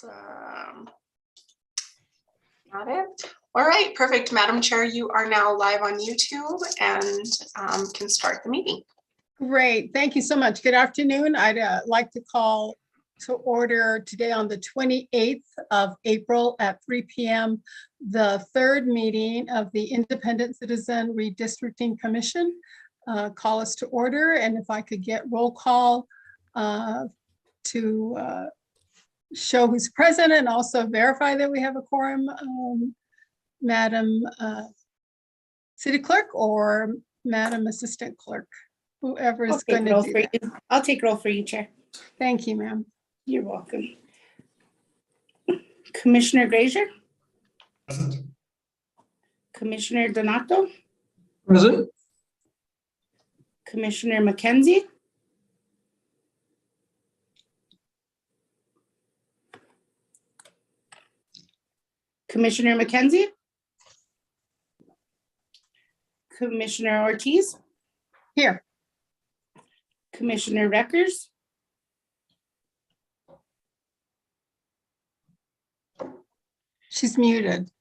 Got it. All right, perfect. Madam Chair, you are now live on YouTube and can start the meeting. Great, thank you so much. Good afternoon. I'd like to call to order today on the 28th of April at 3 p.m. the third meeting of the Independent Citizen Redistricting Commission. Call us to order, and if I could get roll call to show who's present and also verify that we have a quorum. Madam City Clerk or Madam Assistant Clerk, whoever is going to do that. I'll take roll for you, Chair. Thank you, ma'am. You're welcome. Commissioner Grazier? Present. Commissioner Donato? Present. Commissioner McKenzie? Commissioner McKenzie? Commissioner Ortiz? Here. Commissioner Reckers? She's muted.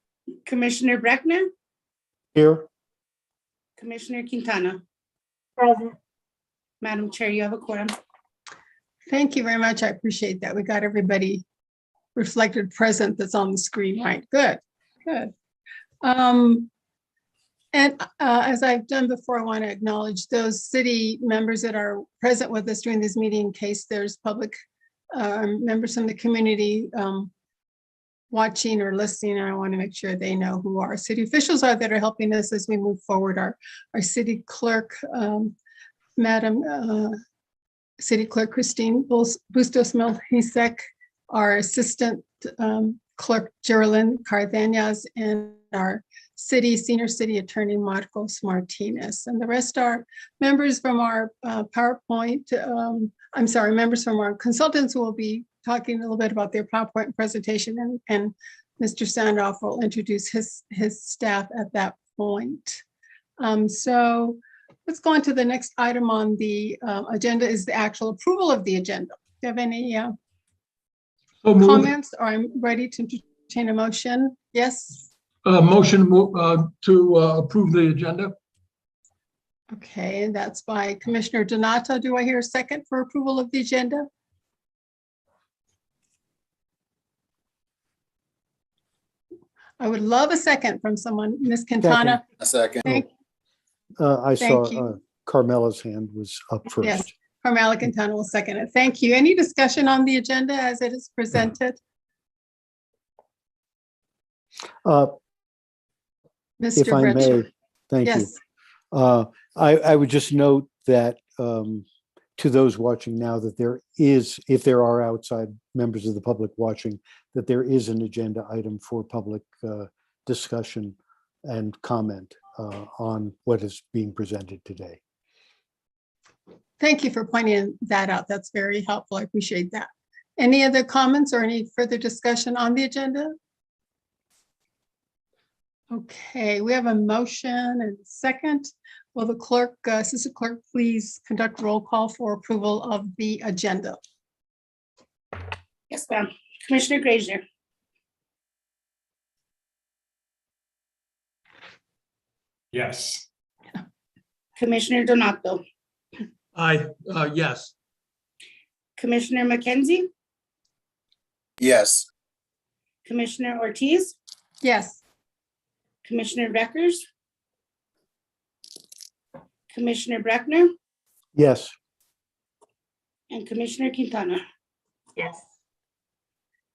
Commissioner Breckner? Here. Commissioner Quintana? Present. Madam Chair, you have a quorum. Thank you very much. I appreciate that. We got everybody reflected present that's on the screen, right? Good, good. As I've done before, I want to acknowledge those city members that are present with us during this meeting in case there's public members from the community watching or listening. And I want to make sure they know who our city officials are that are helping us as we move forward. Our city clerk, Madam City Clerk Christine Bustos Melhisek, our assistant clerk Geraldine Cardenas, and our senior city attorney Marcos Martinez, and the rest are members from our members from our consultants who will be talking a little bit about their PowerPoint presentation, and Mr. Sandoff will introduce his staff at that point. So let's go on to the next item on the agenda is the actual approval of the agenda. Do you have any comments, or I'm ready to entertain a motion? Yes. Motion to approve the agenda. Okay, and that's by Commissioner Donato. Do I hear a second for approval of the agenda? I would love a second from someone. Ms. Quintana. A second. Thank I saw you. Carmela's hand was up first. Yes, Carmela Quintana will second it. Thank you. Any discussion on the agenda as it is presented? Mr. If I may, Bretcher. thank Yes. you. I would just note that to those watching now that there is, if there are outside members of the public watching, that there is an agenda item for public discussion and comment on what is being presented today. Thank you for pointing that out. That's very helpful. I appreciate that. Any other comments or any further discussion on the agenda? Okay, we have a motion and a second. Will the clerk, assistant clerk, please conduct roll call for approval of the agenda? Yes, ma'am. Commissioner Grazier? Yes. Commissioner Donato? Aye. Yes. Commissioner McKenzie? Yes. Commissioner Ortiz? Yes. Commissioner Reckers? Commissioner Breckner? Yes. And Commissioner Quintana? Yes.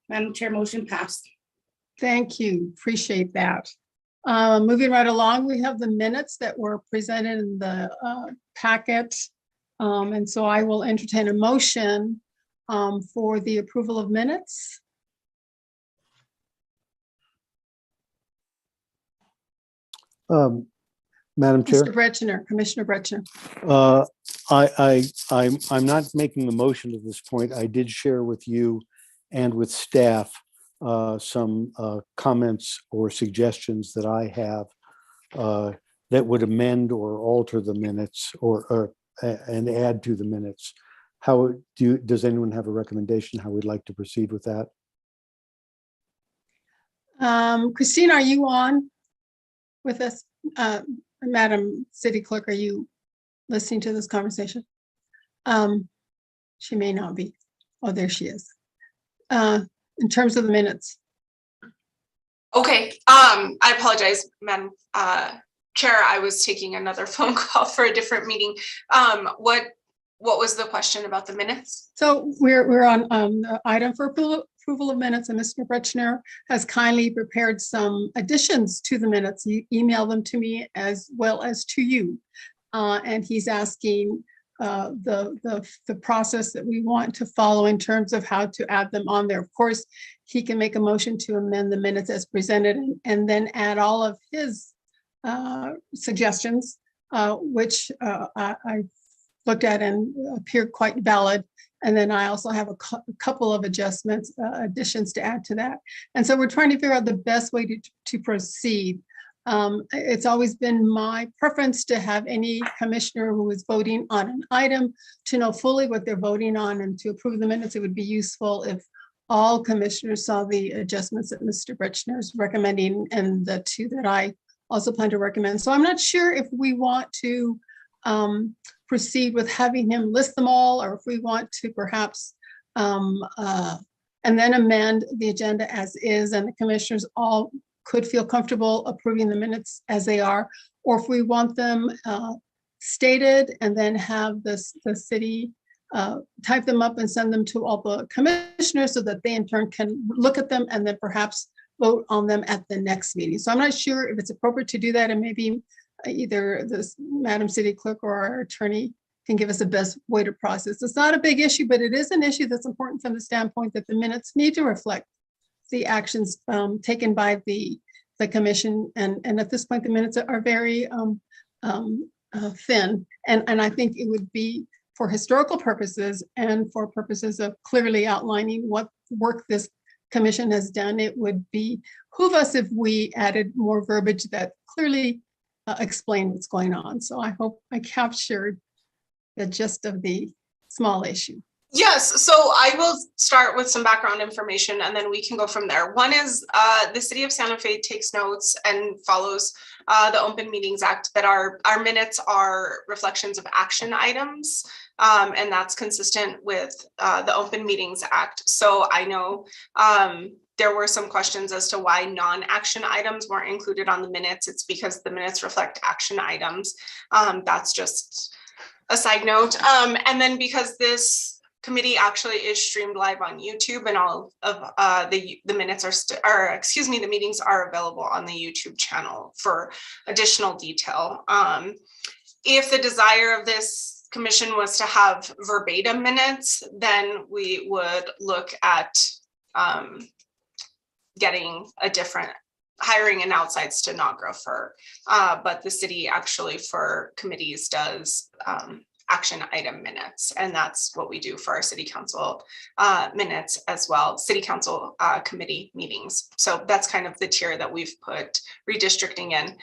Madam Chair, motion passed. Thank you. Appreciate that. Moving right along, we have the minutes that were presented in the packet. And so I will entertain a motion for the approval of minutes. Madam Chair, Mr. Bretchner, Commissioner Bretchner. I'm not making a motion at this point. I did share with you and with staff some comments or suggestions that I have that would amend or alter the minutes or and add to the minutes. Does anyone have a recommendation how we'd like to proceed with that? Christine, are you on with us? Madam City Clerk, are you listening to this conversation? She may not be. Oh, there she is. In terms of the minutes. Okay, I apologize, Madam Chair, I was taking another phone call for a different meeting. What was the question about the minutes? So we're on the item for approval of minutes, and Mr. Bretschner has kindly prepared some additions to the minutes. He emailed them to me as well as to you. And he's asking the process that we want to follow in terms of how to add them on there. Of course, he can make a motion to amend the minutes as presented and then add all of his suggestions, which I looked at and appear quite valid. And then I also have a couple of adjustments, additions to add to that. And so we're trying to figure out the best way to proceed. It's always been my preference to have any commissioner who is voting on an item to know fully what they're voting on, and to approve the minutes. It would be useful if all commissioners saw the adjustments that Mr. Bretschner is recommending and the two that I also plan to recommend. So I'm not sure if we want to proceed with having him list them all, or if we want to perhaps and then amend the agenda as is, and the commissioners all could feel comfortable approving the minutes as they are, or if we want them stated and then have the city type them up and send them to all the commissioners so that they in turn can look at them and then perhaps vote on them at the next meeting. So I'm not sure if it's appropriate to do that, and maybe either this Madam City Clerk or our attorney can give us the best way to process. It's not a big issue, but it is an issue that's important from the standpoint that the minutes need to reflect the actions taken by the commission. And at this point, the minutes are very thin. And I think it would be, for historical purposes and for purposes of clearly outlining what work this commission has done, it would behoove us if we added more verbiage that clearly explain what's going on. So I hope I captured the gist of the small issue. Yes, so I will start with some background information and then we can go from there. One is the city of Santa Fe takes notes and follows the Open Meetings Act, that our minutes are reflections of action items, and that's consistent with the Open Meetings Act. So I know there were some questions as to why non-action items weren't included on the minutes. It's because the minutes reflect action items. That's just a side note. And then because this committee actually is streamed live on YouTube, and all of the minutes the meetings are available on the YouTube channel for additional detail. If the desire of this commission was to have verbatim minutes, then we would look at hiring an outside stenographer. But the city actually for committees does action item minutes, and that's what we do for our city council minutes as well, city council committee meetings. So that's kind of the tier that we've put redistricting in.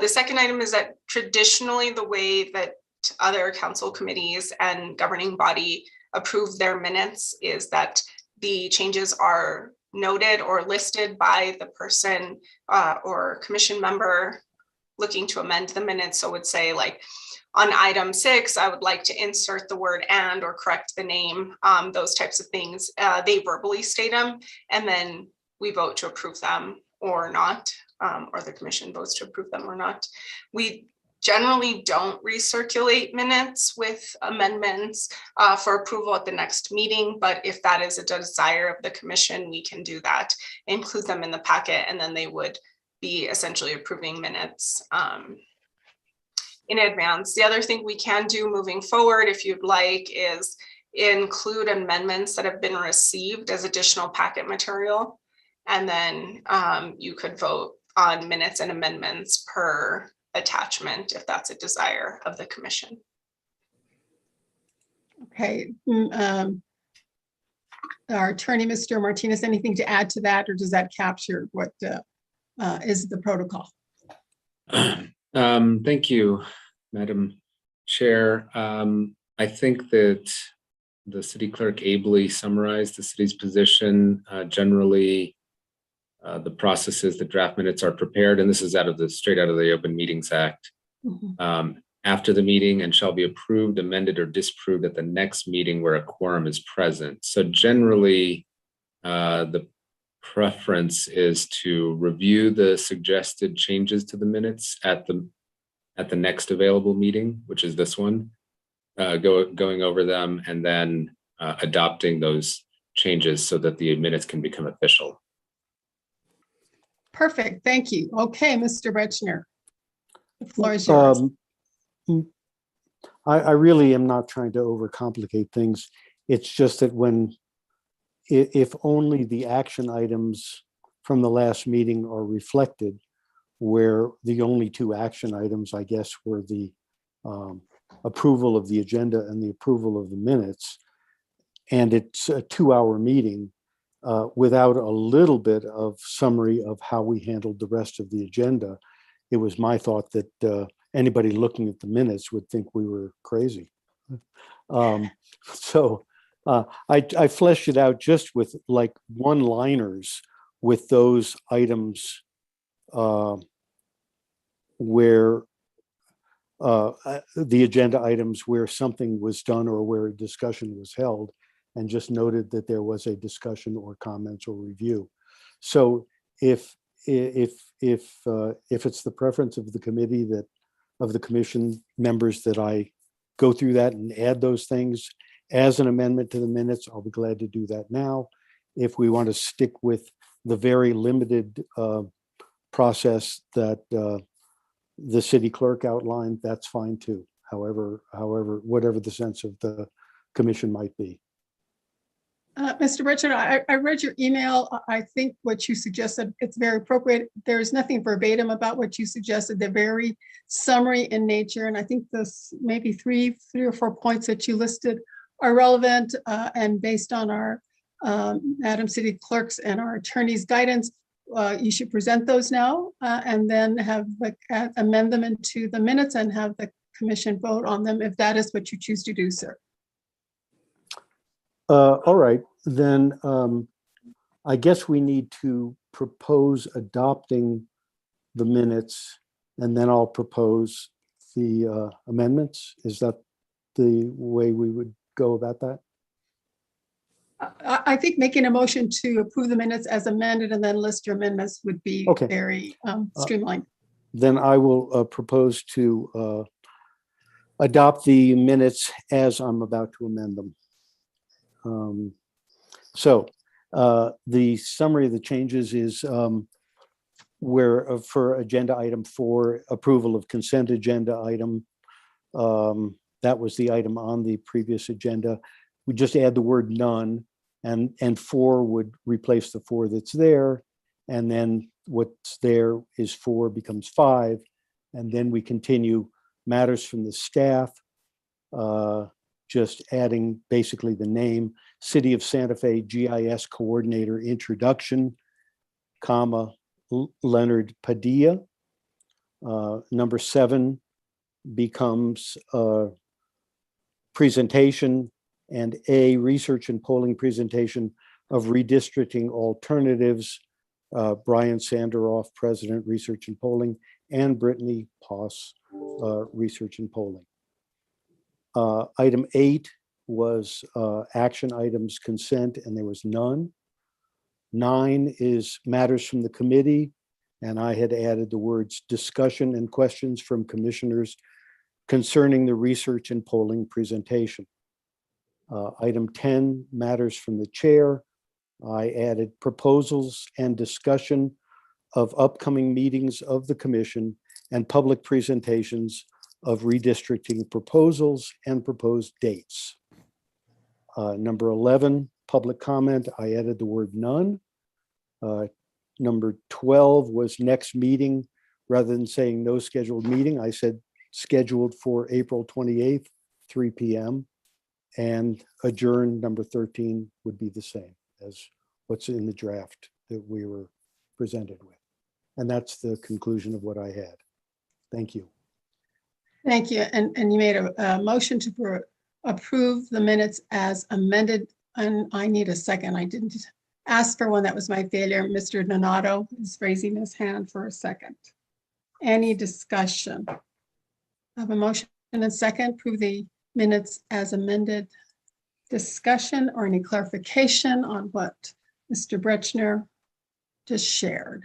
The second item is that traditionally the way that other council committees and governing body approve their minutes is that the changes are noted or listed by the person or commission member looking to amend the minutes. So would say, like, on item 6, I would like to insert the word "and" or correct the name, those types of things. They verbally state them, and then we vote to approve them or not, or the commission votes to approve them or not. We generally don't recirculate minutes with amendments for approval at the next meeting, but if that is a desire of the commission, we can do that, include them in the packet, and then they would be essentially approving minutes in advance. The other thing we can do moving forward, if you'd like, is include amendments that have been received as additional packet material. And then you could vote on minutes and amendments per attachment if that's a desire of the commission. Okay. Our attorney, Mr. Martinez, anything to add to that, or does that capture what is the protocol? Thank you, Madam Chair. I think that the city clerk ably summarized the city's position. Generally, The process is the draft minutes are prepared, and this is straight out of the Open Meetings Act. Mhm. After the meeting and shall be approved, amended, or disproved at the next meeting where a quorum is present. So generally, the preference is to review the suggested changes to the minutes at the next available meeting, which is this one, going over them and then adopting those changes so that the minutes can become official. Perfect, thank you. Okay, Mr. Bretschner. The floor is yours. I really am not trying to overcomplicate things. It's just that if only the action items from the last meeting are reflected, where the only two action items, I guess, were the approval of the agenda and the approval of the minutes, and it's a 2-hour meeting, without a little bit of summary of how we handled the rest of the agenda, it was my thought that anybody looking at the minutes would think we were crazy. So I fleshed it out just with like one-liners with those items where the agenda items where something was done or where a discussion was held, and just noted that there was a discussion or comments or review. So if it's the preference of the committee of the commission members that I go through that and add those things as an amendment to the minutes, I'll be glad to do that now. If we want to stick with the very limited process that the city clerk outlined, that's fine too. However, whatever the sense of the commission might be. Mr. Richard, I read your email. I think what you suggested, it's very appropriate. There's nothing verbatim about what you suggested. They're very summary in nature. And I think this maybe three or four points that you listed are relevant and based on our Madam City Clerks and our attorney's guidance. You should present those now and then have amend them into the minutes and have the commission vote on them if that is what you choose to do, sir. All right, then I guess we need to propose adopting the minutes, and then I'll propose the amendments. Is that the way we would go about that? I think making a motion to approve the minutes as amended and then list your amendments would be Okay. very streamlined. Then I will propose to adopt the minutes as I'm about to amend them. So the summary of the changes is where for agenda item 4, approval of consent agenda item. That was the item on the previous agenda. We just add the word none, and 4 would replace the 4 that's there. And then what's there is 4 becomes 5. And then we continue matters from the staff, just adding basically the name, City of Santa Fe GIS Coordinator Introduction, comma, Leonard Padilla. Number 7 becomes presentation, and a research and polling presentation of redistricting alternatives. Brian Sanderoff, President, Research and Polling, and Brittany Poss, Research and Polling. Item 8 was action items consent, and there was none. 9 is matters from the committee, and I had added the words discussion and questions from commissioners concerning the research and polling presentation. Item 10, matters from the chair. I added proposals and discussion of upcoming meetings of the commission and public presentations of redistricting proposals and proposed dates. Number 11, public comment. I added the word none. Number 12 was next meeting. Rather than saying no scheduled meeting, I said scheduled for April 28th, 3 p.m. And adjourn, number 13, would be the same as what's in the draft that we were presented with. And that's the conclusion of what I had. Thank you. Thank you. And you made a motion to approve the minutes as amended, and I need a second. I didn't asked for one. That was my failure. Mr. Donato is raising his hand for a second. Any discussion? I have a motion and a second, approve the minutes as amended. Discussion or any clarification on what Mr. Bretschner just shared?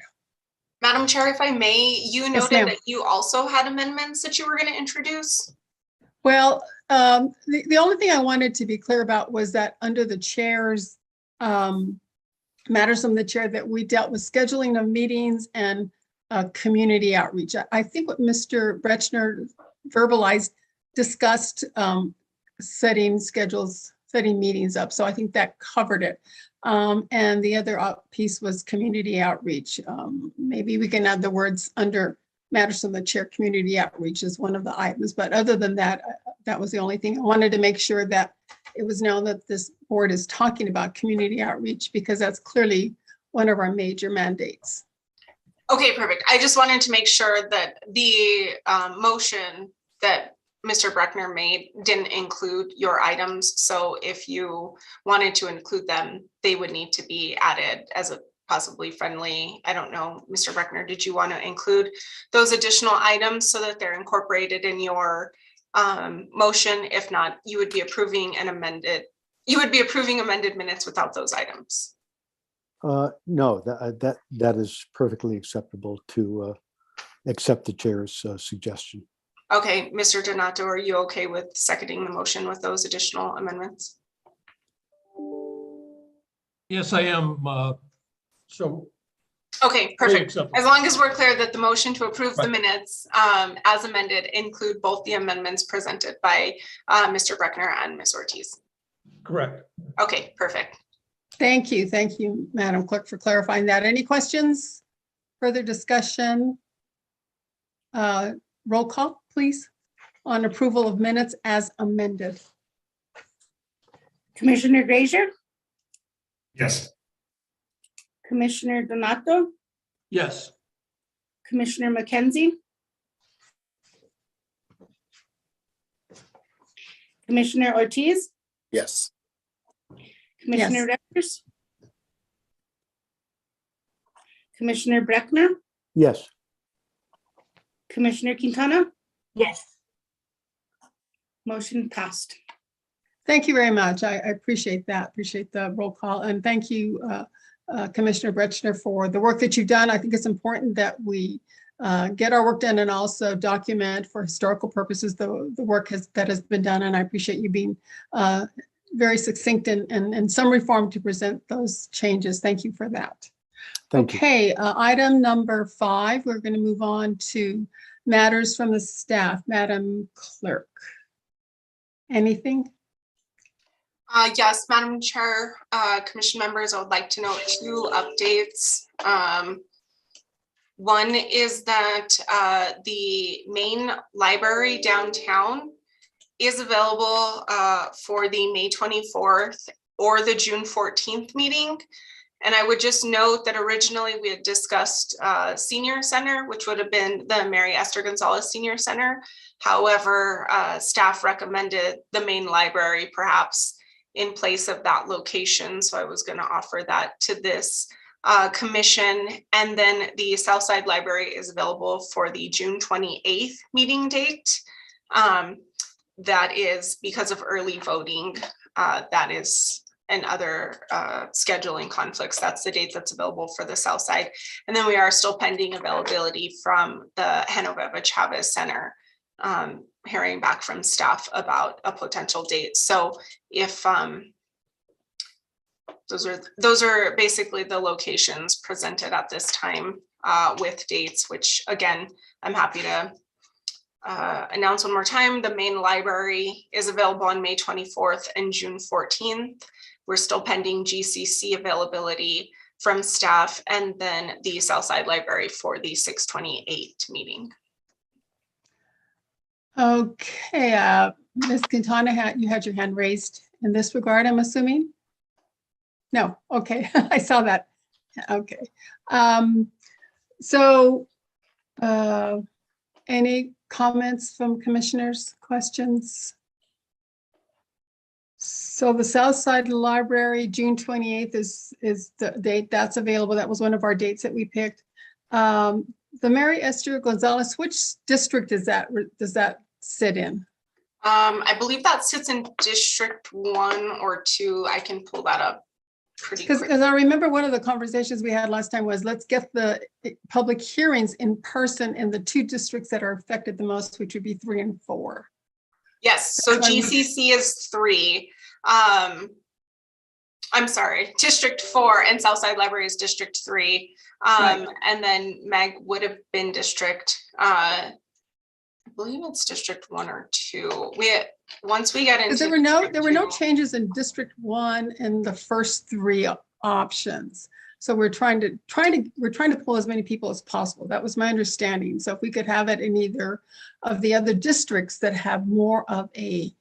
Madam Chair, if I may, you Yes, noted ma'am. that you also had amendments that you were going to introduce. Well, the only thing I wanted to be clear about was that under the chair's matters from the chair, that we dealt with scheduling of meetings and community outreach. I think what Mr. Bretschner verbalized discussed setting schedules, setting meetings up. So I think that covered it. And the other piece was community outreach. Maybe we can add the words under matters from the chair, community outreach is one of the items. But other than that, that was the only thing. I wanted to make sure that it was known that this board is talking about community outreach because that's clearly one of our major mandates. Okay, perfect. I just wanted to make sure that the motion that Mr. Breckner made didn't include your items. So if you wanted to include them, they would need to be added as a possibly friendly. I don't know, Mr. Breckner, did you want to include those additional items so that they're incorporated in your motion? If not, you would be approving amended minutes without those items. No, that is perfectly acceptable to accept the chair's suggestion. Okay, Mr. Donato, are you okay with seconding the motion with those additional amendments? Yes, I am. So. Okay, perfect. Acceptable. As long as we're clear that the motion to approve the Right. minutes as amended include both the amendments presented by Mr. Breckner and Ms. Ortiz. Correct. Okay, perfect. Thank you, Madam Clerk, for clarifying that. Any questions? Further discussion? Roll call, please, on approval of minutes as amended. Commissioner Grazier, Yes. Commissioner Donato, Yes. Commissioner McKenzie, Commissioner Ortiz, Yes. Commissioner Reckers, Commissioner Breckner, Yes, Commissioner Quintana, Yes. motion passed. Thank you very much. I appreciate that. Appreciate the roll call. And thank you, Commissioner Bretschner, for the work that you've done. I think it's important that we get our work done and also document for historical purposes the work that has been done. And I appreciate you being very succinct and some reform to present those changes. Thank you for that. thank you. Okay, item number 5, we're going to move on to matters from the staff. Madam Clerk. Anything? Yes, Madam Chair, Commission members, I would like to note 2 updates. One is that the main library downtown is available for the May 24th or the June 14th meeting. And I would just note that originally we had discussed Senior Center, which would have been the Mary Esther Gonzalez Senior Center. However, staff recommended the main library perhaps in place of that location. So I was going to offer that to this commission. And then the Southside Library is available for the June 28th meeting date. That is because of early voting. That is and other scheduling conflicts. That's the date that's available for the South Side. And then we are still pending availability from the Genoveva Chavez Center, hearing back from staff about a potential date. So if those are basically the locations presented at this time with dates, which again, I'm happy to announce one more time. The main library is available on May 24th and June 14th. We're still pending GCC availability from staff, and then the Southside Library for the 6/28 meeting. Okay, Ms. Quintana, you had your hand raised in this regard, I'm assuming? No, okay, I saw that. Okay. So any comments from commissioners, questions? So the South Side Library, June 28th is the date that's available. That was one of our dates that we picked. The Mary Esther Gonzalez, which district is that, does that sit in? I believe that sits in District 1 or 2. I can pull that up pretty Because quick. I remember one of the conversations we had last time was, let's get the public hearings in person in the two districts that are affected the most, which would be 3 and 4. Yes, so That's why we- GCC is 3. I'm sorry, District 4 and Southside Library is District 3. Right. And then Meg would have been District, I believe it's District 1 or 2. Once we get into. Because there were no changes in District 1 in the first 3 options. So we're trying to pull as many people as possible. That was my understanding. So if we could have it in either of the other districts that have more of a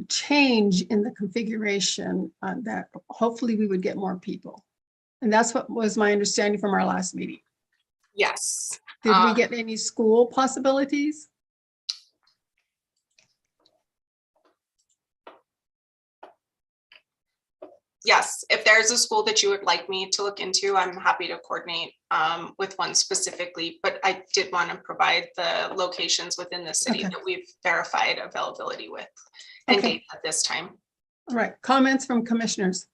change in the configuration, that hopefully we would get more people. And that's what was my understanding from our last meeting. Yes. Did we get any school possibilities? Yes, if there's a school that you would like me to look into, I'm happy to coordinate with one specifically, but I did want to provide the locations within the city Okay. that we've verified availability with and Okay. dates at this time. All right, comments from commissioners?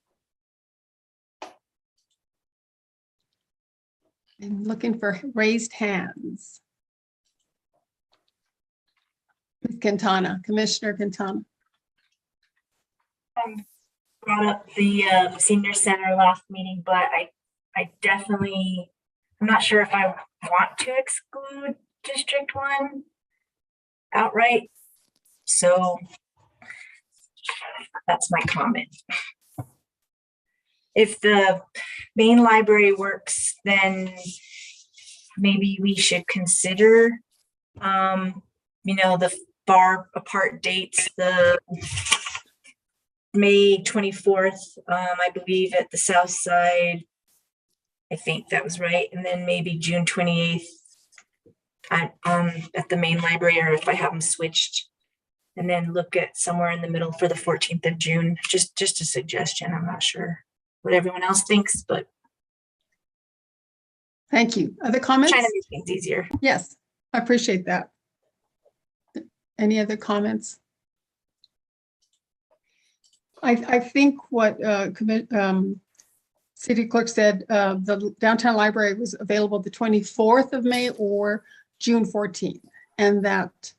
I'm looking for raised hands. Quintana, Commissioner Quintana. Brought up the senior center last meeting, but I definitely, I'm not sure if I want to exclude District 1 outright. So that's my comment. If the main library works, then maybe we should consider, the far apart dates, the May 24th, I believe at the South Side. I think that was right. And then maybe June 28th at the main library, or if I have them switched. And then look at somewhere in the middle for the 14th of June. Just a suggestion. I'm not sure what everyone else thinks, but Thank you. Other comments? trying to make things easier. Yes, I appreciate that. Any other comments? I think what City Clerk said, the downtown library was available the 24th of May or June 14th. And that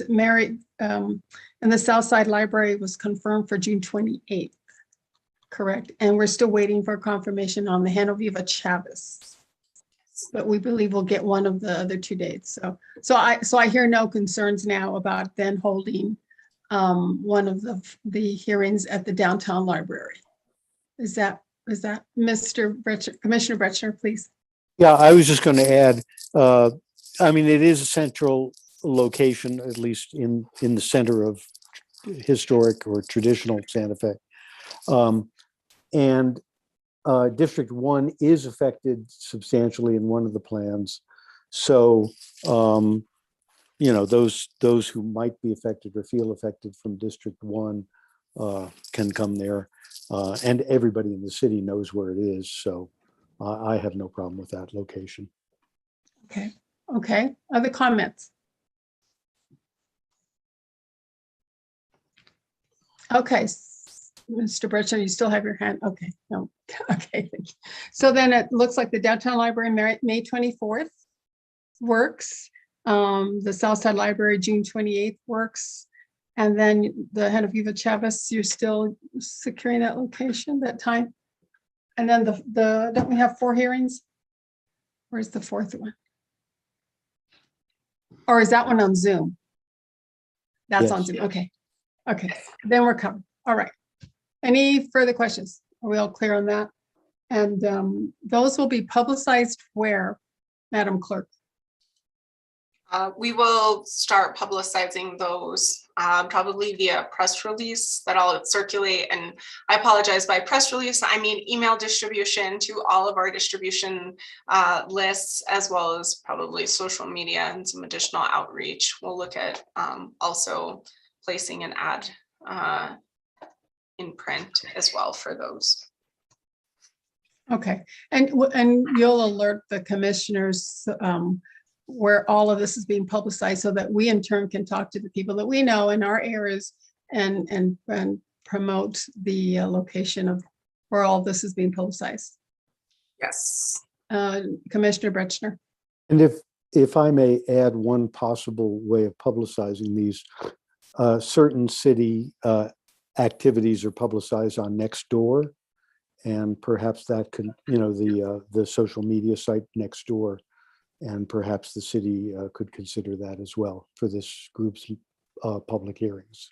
Mary and the South Side Library was confirmed for June 28th. Correct. And we're still waiting for confirmation on the Genoviva Chavez. But we believe we'll get one of the other 2 dates. So I hear no concerns now about then holding one of the hearings at the downtown library. Is that Mr. Bretcher, Commissioner Bretcher, please? Yeah, I was just going to add, it is a central location, at least in the center of historic or traditional Santa Fe. And District 1 is affected substantially in one of the plans. So, those who might be affected or feel affected from District 1 can come there. And everybody in the city knows where it is. So I have no problem with that location. Okay. Other comments? Okay, Mr. Bretcher, you still have your hand? Okay, no, okay. Thank you. So then it looks like the downtown library, May 24th works. The Southside Library, June 28th works. And then the Genoviva Chavez, you're still securing that location, that time? And then don't we have 4 hearings? Where's the 4th one? Or is that one on Zoom? That's on Yes. Zoom, okay. Okay, then we're covered. All right. Any further questions? Are we all clear on that? And those will be publicized where, Madam Clerk? We will start publicizing those probably via press release that I'll circulate. And I apologize, by press release, I mean email distribution to all of our distribution lists, as well as probably social media and some additional outreach. We'll look at also placing an ad in print as well for those. Okay, and you'll alert the commissioners where all of this is being publicized so that we in turn can talk to the people that we know in our areas and promote the location of where all this is being publicized. Yes. Commissioner Bretschner. And if I may add one possible way of publicizing these, certain city activities are publicized on Nextdoor, and perhaps that could, the social media site Nextdoor, and perhaps the city could consider that as well for this group's public hearings.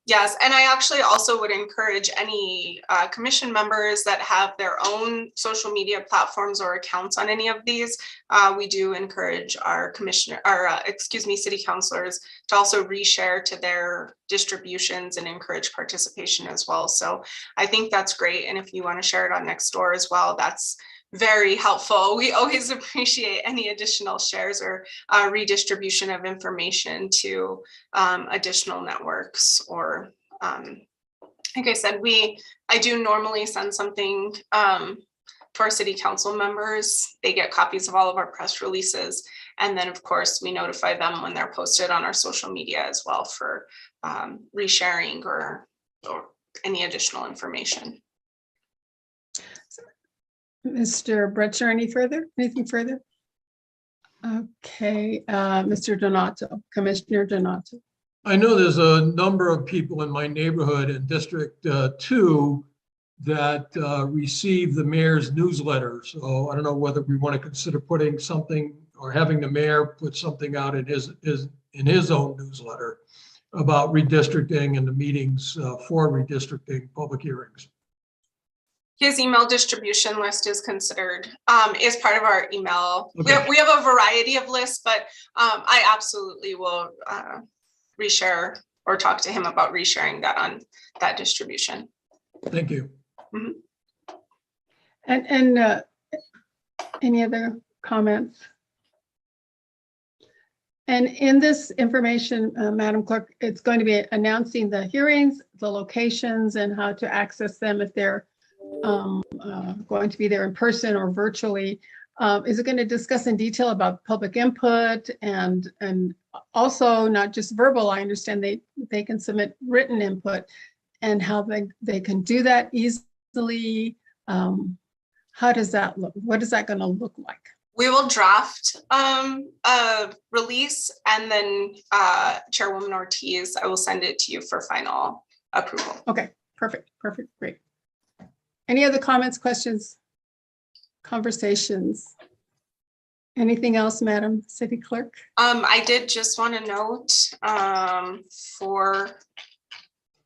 Yes, and I actually also would encourage any commission members that have their own social media platforms or accounts on any of these. We do encourage our city councilors to also reshare to their distributions and encourage participation as well. So I think that's great. And if you want to share it on Nextdoor as well, that's very helpful. We always appreciate any additional shares or redistribution of information to additional networks, or like I said, I do normally send something to our city council members. They get copies of all of our press releases, and then of course we notify them when they're posted on our social media as well for resharing or any additional information. Mr. Bretschner, anything further? Okay, Mr. Donato, Commissioner Donato. I know there's a number of people in my neighborhood in District 2 that receive the mayor's newsletter. So I don't know whether we want to consider putting something or having the mayor put something out in his own newsletter about redistricting and the meetings for redistricting public hearings. His email distribution list is considered is part of our email. Okay. We have a variety of lists, but I absolutely will reshare or talk to him about resharing that on that distribution. Thank you. Mm-hmm. And any other comments? And in this information, Madam Clerk, it's going to be announcing the hearings, the locations, and how to access them if they're going to be there in person or virtually. Is it going to discuss in detail about public input and also not just verbal? I understand they can submit written input, and how they can do that easily. How does that look? What is that going to look like? We will draft a release, and then Chairwoman Ortiz, I will send it to you for final approval. Okay, perfect, great. Any other comments, questions, conversations? Anything else, Madam City Clerk? I did just want to note for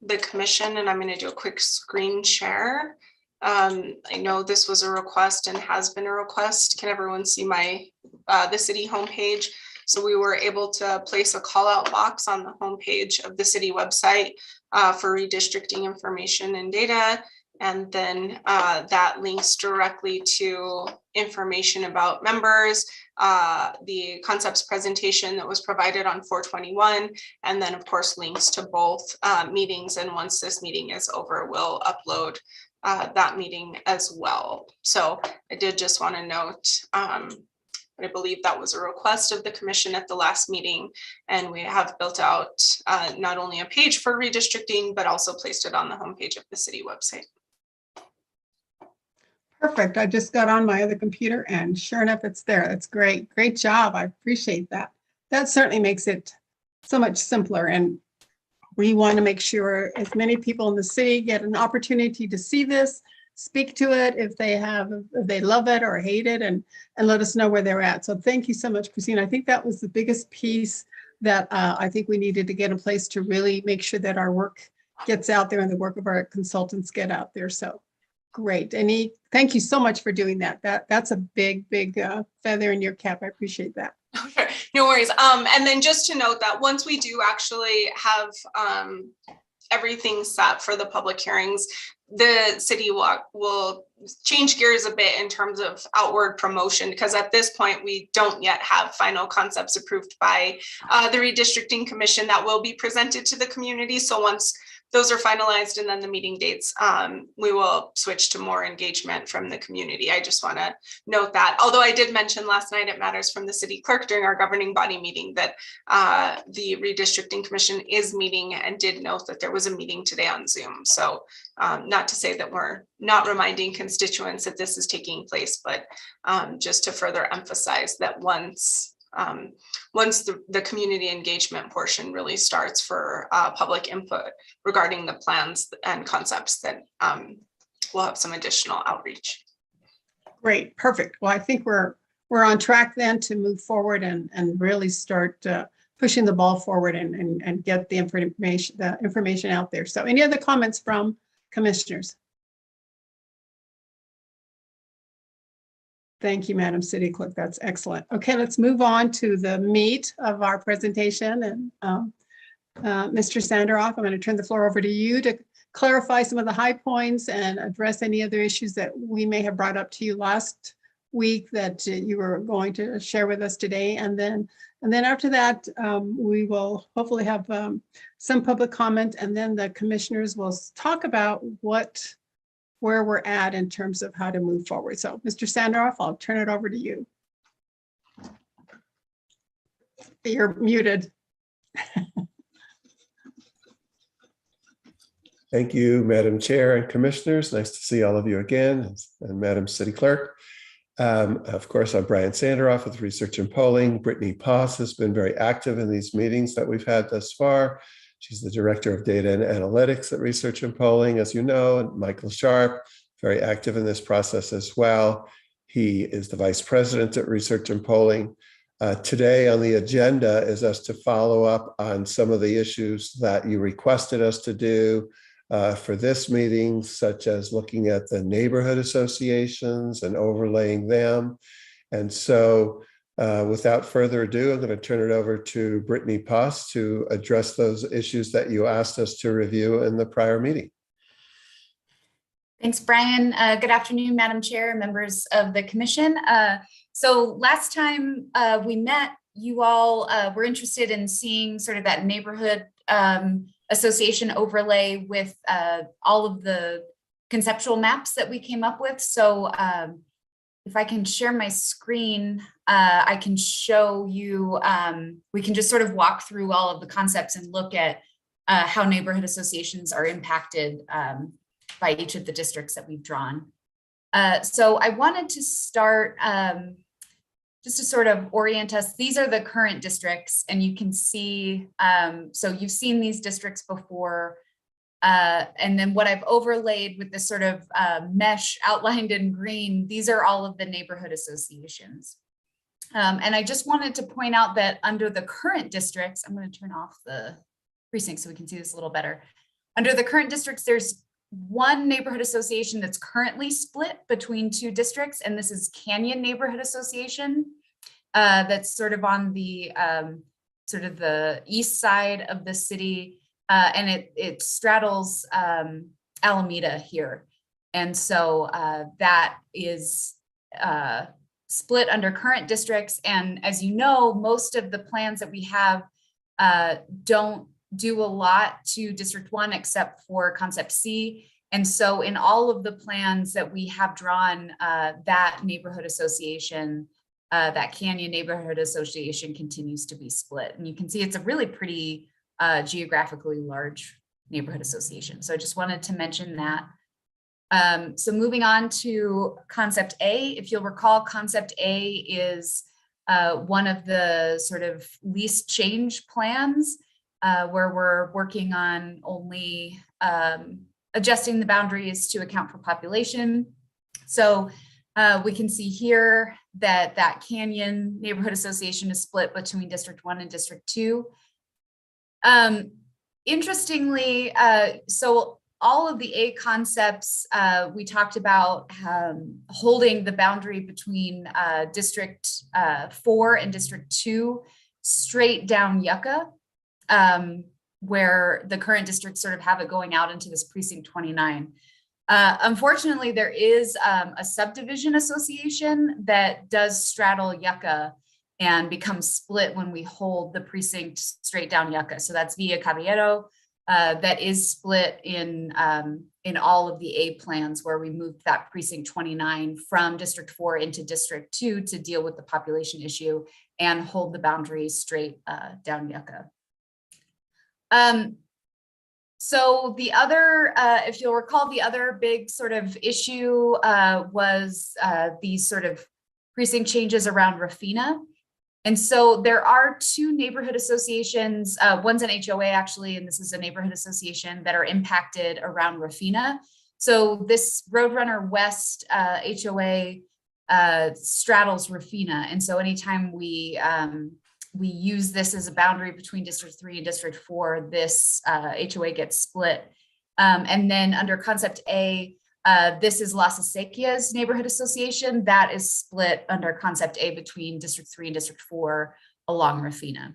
the commission, and I'm going to do a quick screen share. I know this was a request and has been a request. Can everyone see the city homepage? So we were able to place a call out box on the homepage of the city website for redistricting information and data. And then that links directly to information about members, the concepts presentation that was provided on 4/21, and then of course links to both meetings. And once this meeting is over, we'll upload that meeting as well. So I did just want to note, I believe that was a request of the commission at the last meeting, and we have built out not only a page for redistricting, but also placed it on the homepage of the city website. Perfect. I just got on my other computer and sure enough, it's there. That's great. Great job. I appreciate that. That certainly makes it so much simpler. And we want to make sure as many people in the city get an opportunity to see this, speak to it if they love it or hate it, and let us know where they're at. So thank you so much, Christine. I think that was the biggest piece that I think we needed to get in place to really make sure that our work gets out there and the work of our consultants get out there. So great. Thank you so much for doing that. That's a big feather in your cap. I appreciate that. Sure. No worries. And then just to note that once we do actually have everything set for the public hearings, the city will change gears a bit in terms of outward promotion, because at this point we don't yet have final concepts approved by the redistricting commission that will be presented to the community. So once those are finalized, and then the meeting dates, we will switch to more engagement from the community. I just want to note that, although I did mention last night at Matters from the City Clerk during our governing body meeting that the Redistricting Commission is meeting, and did note that there was a meeting today on Zoom. So not to say that we're not reminding constituents that this is taking place, but just to further emphasize that once the community engagement portion really starts for public input regarding the plans and concepts, that we'll have some additional outreach. Great, perfect. Well, I think we're on track then to move forward and really start pushing the ball forward and get the information out there. So any other comments from commissioners? Thank you, Madam City Clerk. That's excellent. Okay, let's move on to the meat of our presentation. And Mr. Sanderoff, I'm going to turn the floor over to you to clarify some of the high points and address any other issues that we may have brought up to you last week that you were going to share with us today. And then after that, we will hopefully have some public comment, and then the commissioners will talk about where we're at in terms of how to move forward. So Mr. Sanderoff, I'll turn it over to you. You're muted. Thank you, Madam Chair and Commissioners. Nice to see all of you again, and Madam City Clerk. Of course, I'm Brian Sanderoff with Research and Polling. Brittany Poss has been very active in these meetings that we've had thus far. She's the Director of Data and Analytics at Research and Polling, as you know, and Michael Sharp, very active in this process as well. He is the Vice President at Research and Polling. Today on the agenda is us to follow up on some of the issues that you requested us to do for this meeting, such as looking at the neighborhood associations and overlaying them. And so without further ado, I'm going to turn it over to Brittany Poss to address those issues that you asked us to review in the prior meeting. Thanks, Brian. Good afternoon, Madam Chair, members of the Commission. So last time we met, you all were interested in seeing sort of that neighborhood association overlay with all of the conceptual maps that we came up with. So if I can share my screen, I can show you, we can just sort of walk through all of the concepts and look at how neighborhood associations are impacted by each of the districts that we've drawn. So I wanted to start just to sort of orient us. These are the current districts, and you can see, so you've seen these districts before. And then what I've overlaid with this sort of mesh outlined in green, these are all of the neighborhood associations. And I just wanted to point out that under the current districts, I'm going to turn off the precinct so we can see this a little better. Under the current districts, there's one neighborhood association that's currently split between two districts, and this is Canyon Neighborhood Association. That's sort of on the sort of the east side of the city. And it straddles Alameda here. And so that is split under current districts. And as you know, most of the plans that we have don't do a lot to District 1 except for Concept C. And so in all of the plans that we have drawn, that neighborhood association, that Canyon Neighborhood Association continues to be split. And you can see it's a really pretty geographically large neighborhood association. So I just wanted to mention that. So moving on to Concept A, if you'll recall, Concept A is one of the sort of least change plans where we're working on only adjusting the boundaries to account for population. So we can see here that that Canyon Neighborhood Association is split between District 1 and District 2. Interestingly, so all of the A concepts, we talked about holding the boundary between District 4 and District 2 straight down Yucca, where the current districts sort of have it going out into this Precinct 29. Unfortunately, there is a subdivision association that does straddle Yucca and becomes split when we hold the precinct straight down Yucca. So that's Villa Caballero. that is split in all of the A plans where we moved that precinct 29 from District 4 into District 2 to deal with the population issue and hold the boundaries straight down Yucca. So the other, if you'll recall, the other big sort of issue was these sort of precinct changes around Rafina. And so there are two neighborhood associations, one's an HOA actually, and this is a neighborhood association that are impacted around Rafina. So this Roadrunner West HOA straddles Rafina. And so anytime we use this as a boundary between District 3 and District 4, this HOA gets split. And then under Concept A, this is Las Acequias Neighborhood Association that is split under Concept A between District 3 and District 4 along Rafina.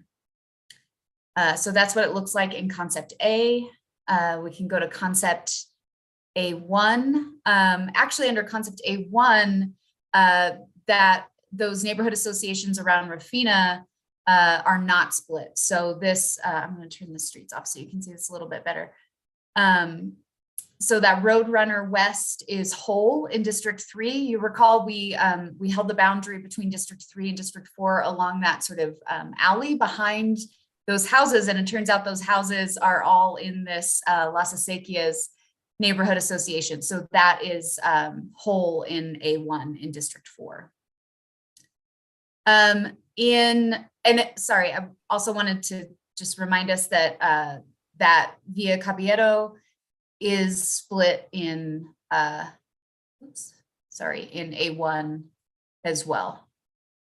So that's what it looks like in Concept A. We can go to Concept A1. Actually, under Concept A1, that those neighborhood associations around Rafina are not split. So this, I'm going to turn the streets off so you can see this a little bit better. So that Roadrunner West is whole in District 3. You recall we held the boundary between District 3 and District 4 along that sort of alley behind those houses. And it turns out those houses are all in this Las Acequias Neighborhood Association. So that is whole in A1 in District 4. Sorry, I also wanted to just remind us that that Villa Caballero is split in, in A1 as well.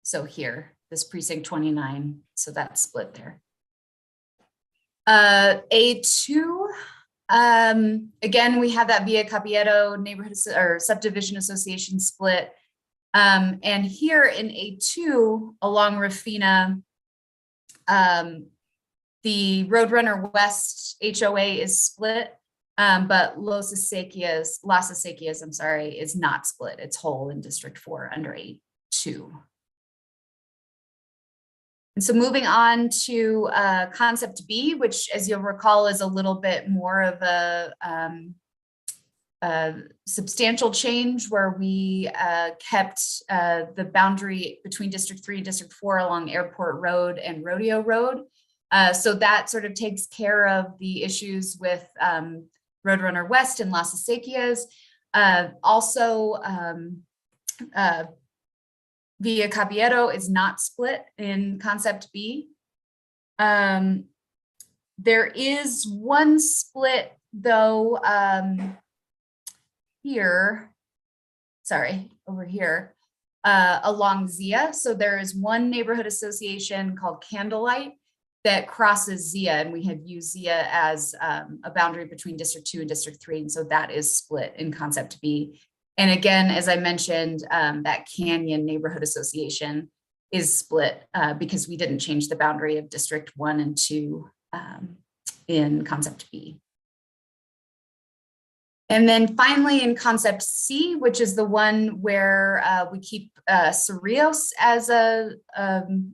So here, this precinct 29, so that's split there. A2, again, we have that Villa Caballero neighborhood or subdivision association split. And here in A2 along Rafina, the Roadrunner West HOA is split, but Las Acequias, I'm sorry, is not split. It's whole in District 4 under A2. And so moving on to Concept B, which, as you'll recall, is a little bit more of a substantial change where we kept the boundary between District 3 and District 4 along Airport Road and Rodeo Road. So that sort of takes care of the issues with Roadrunner West and Las Acequias. Also, Villa Caballero is not split in Concept B. There is one split though, over here, along Zia. So there is one neighborhood association called Candlelight that crosses Zia, and we had used Zia as a boundary between District 2 and District 3, and so that is split in Concept B. And again, as I mentioned, that Canyon Neighborhood Association is split because we didn't change the boundary of District 1 and 2 in Concept B. And then finally in Concept C, which is the one where we keep Cerrillos as a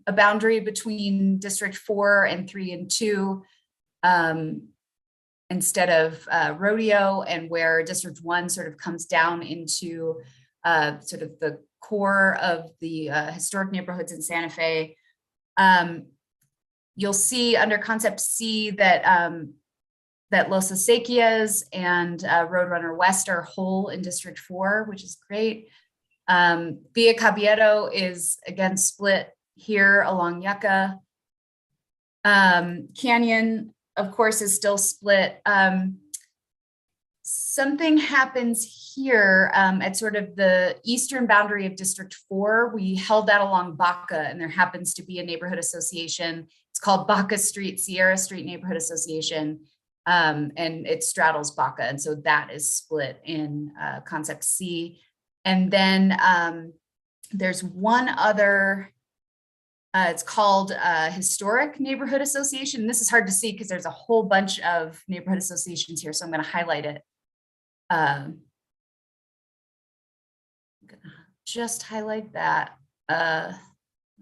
boundary between District 4 and 3 and 2 instead of Rodeo, and where District 1 sort of comes down into sort of the core of the historic neighborhoods in Santa Fe. You'll see under Concept C that that Las Acequias and Roadrunner West are whole in District 4, which is great. Villa Caballero is again split here along Yucca. Canyon, of course, is still split. Something happens here at sort of the eastern boundary of District 4. We held that along Baca, and there happens to be a neighborhood association. It's called Baca Street, Sierra Street Neighborhood Association. And it straddles Baca, and so that is split in Concept C. And then there's one other, it's called Historic Neighborhood Association. This is hard to see because there's a whole bunch of neighborhood associations here, so I'm going to highlight it. I'm going to just highlight that. Let's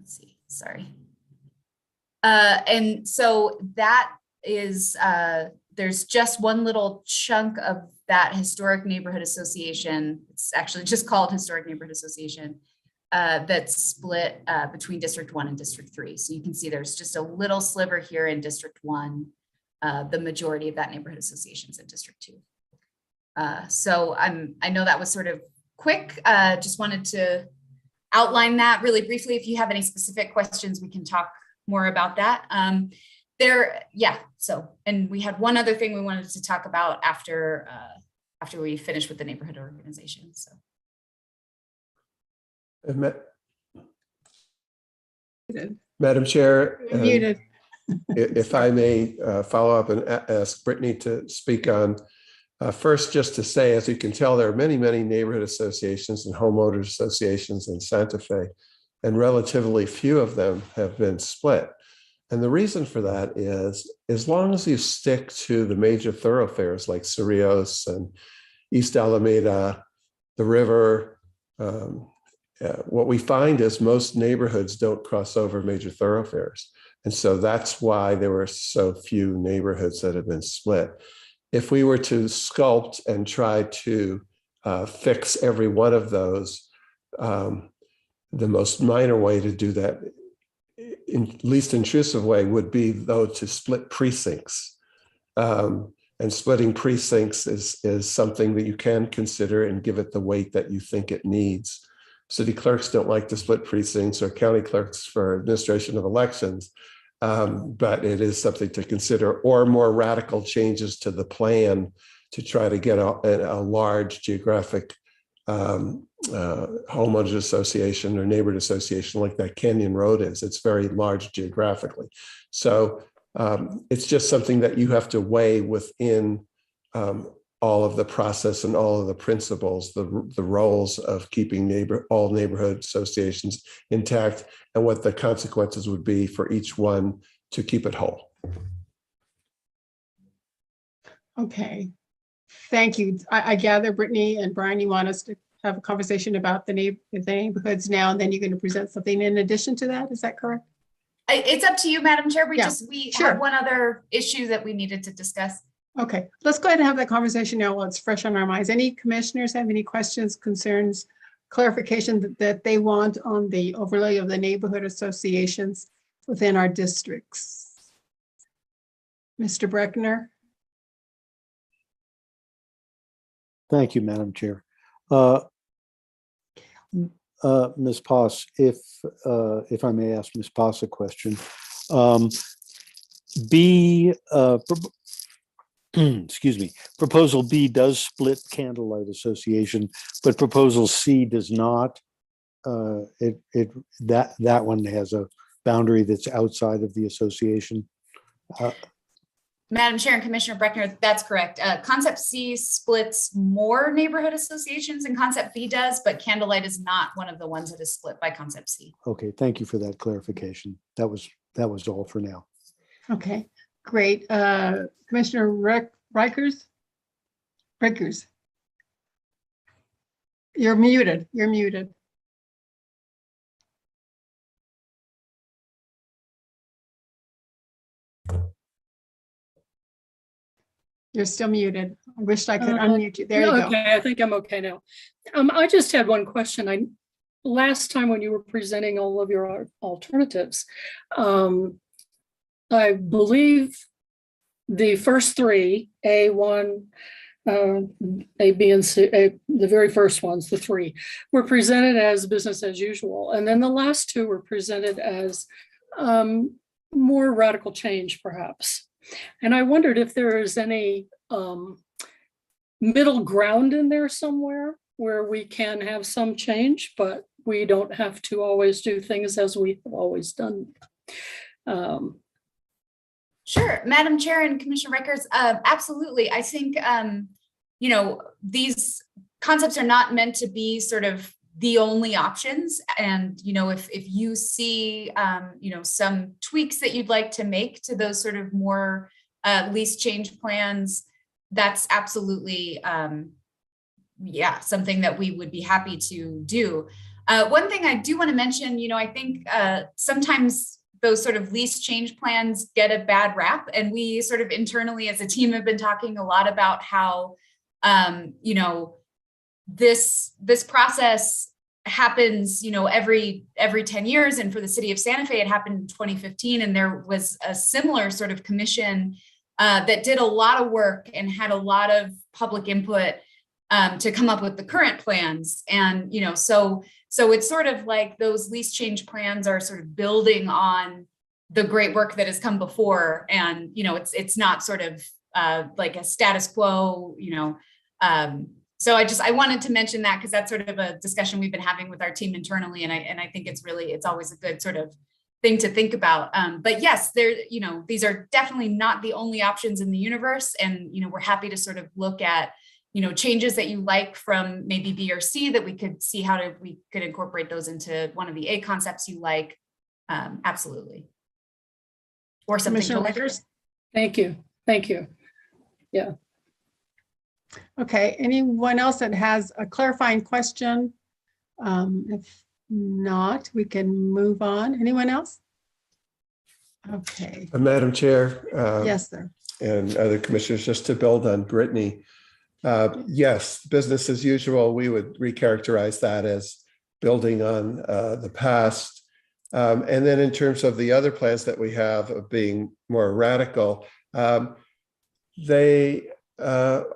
see, sorry. And so that is, there's just one little chunk of that historic neighborhood association. It's actually just called Historic Neighborhood Association. That's split between District 1 and District 3. So you can see there's just a little sliver here in District 1. The majority of that neighborhood association is in District 2. So I know that was sort of quick. Just wanted to outline that really briefly. If you have any specific questions, we can talk more about that. So, and we had one other thing we wanted to talk about after we finish with the neighborhood organization. So. Madam Chair, You're muted. if I may follow up and ask Brittany to speak on, first, just to say, as you can tell, there are many, many neighborhood associations and homeowners associations in Santa Fe, and relatively few of them have been split. And the reason for that is, as long as you stick to the major thoroughfares like Cerrillos and East Alameda, the river, what we find is most neighborhoods don't cross over major thoroughfares. And so that's why there were so few neighborhoods that have been split. If we were to sculpt and try to fix every one of those, the most minor way to do that, in least intrusive way, would be though to split precincts. And splitting precincts is something that you can consider and give it the weight that you think it needs. City clerks don't like to split precincts, or county clerks for administration of elections, but it is something to consider, or more radical changes to the plan to try to get a large geographic homeowners association or neighborhood association like that Canyon Road is. It's very large geographically. So it's just something that you have to weigh within all of the process and all of the principles, the roles of keeping all neighborhood associations intact, and what the consequences would be for each one to keep it whole. Okay, thank you. I gather Brittany and Brian, you want us to have a conversation about the neighborhoods now, and then you're going to present something in addition to that. Is that correct? It's up to you, Madam Chair. We Sure. had one other issue that we needed to discuss. Okay, let's go ahead and have that conversation now while it's fresh on our minds. Any commissioners have any questions, concerns, clarification that they want on the overlay of the neighborhood associations within our districts? Mr. Breckner? Thank you, Madam Chair. Ms. Poss, if I may ask Ms. Poss a question. Excuse me, proposal B does split Candlelight Association, but proposal C does not. That one has a boundary that's outside of the association. Madam Chair and Commissioner Breckner, that's correct. Concept C splits more neighborhood associations than Concept B does, but Candlelight is not one of the ones that is split by Concept C. Okay, thank you for that clarification. That was all for now. Okay, great. Commissioner Reichers? You're muted. You're muted. You're still muted. I wished I could unmute you. There you go. Okay, I think I'm okay now. I just had one question. Last time when you were presenting all of your alternatives, I believe the first three, A1, A, B, and C, the very first ones, the three, were presented as business as usual. And then the last two were presented as more radical change, perhaps. And I wondered if there is any middle ground in there somewhere where we can have some change, but we don't have to always do things as we've always done. Sure, Madam Chair and Commissioner Reichers, absolutely. I think, these concepts are not meant to be sort of the only options. And, if you see, some tweaks that you'd like to make to those sort of more least change plans, that's absolutely, something that we would be happy to do. One thing I do want to mention, I think sometimes those sort of least change plans get a bad rap. And we sort of internally as a team have been talking a lot about how, you know, this process happens, you know, every 10 years. And for the city of Santa Fe, it happened in 2015. And there was a similar sort of commission that did a lot of work and had a lot of public input to come up with the current plans. And, you know, so it's sort of like those least change plans are sort of building on the great work that has come before. And, you know, it's not sort of like a status quo, you know. So I wanted to mention that because that's sort of a discussion we've been having with our team internally. And I think it's always a good sort of thing to think about. But yes, you know, these are definitely not the only options in the universe. And, you know, we're happy to sort of look at, you know, changes that you like from maybe B or C that we could see how we could incorporate those into one of the A concepts you like. Absolutely. Or something. Commissioner Wickers? Thank you. Thank you. Yeah. Okay, anyone else that has a clarifying question? If not, we can move on. Anyone else? Okay, Madam Chair. yes, sir. And other commissioners, just to build on Brittany. Yes, business as usual, we would recharacterize that as building on the past. And then in terms of the other plans that we have of being more radical,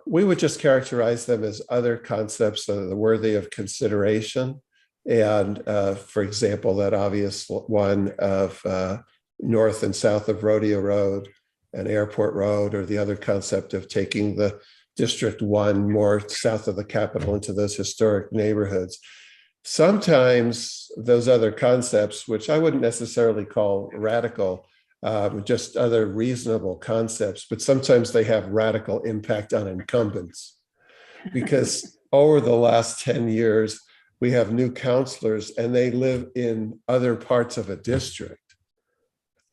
we would just characterize them as other concepts that are worthy of consideration. And for example, that obvious one of north and south of Rodeo Road and Airport Road, or the other concept of taking the District 1 more south of the Capitol into those historic neighborhoods. Sometimes those other concepts, which I wouldn't necessarily call radical, just other reasonable concepts, but sometimes they have radical impact on incumbents. Because over the last 10 years, we have new councilors and they live in other parts of a district.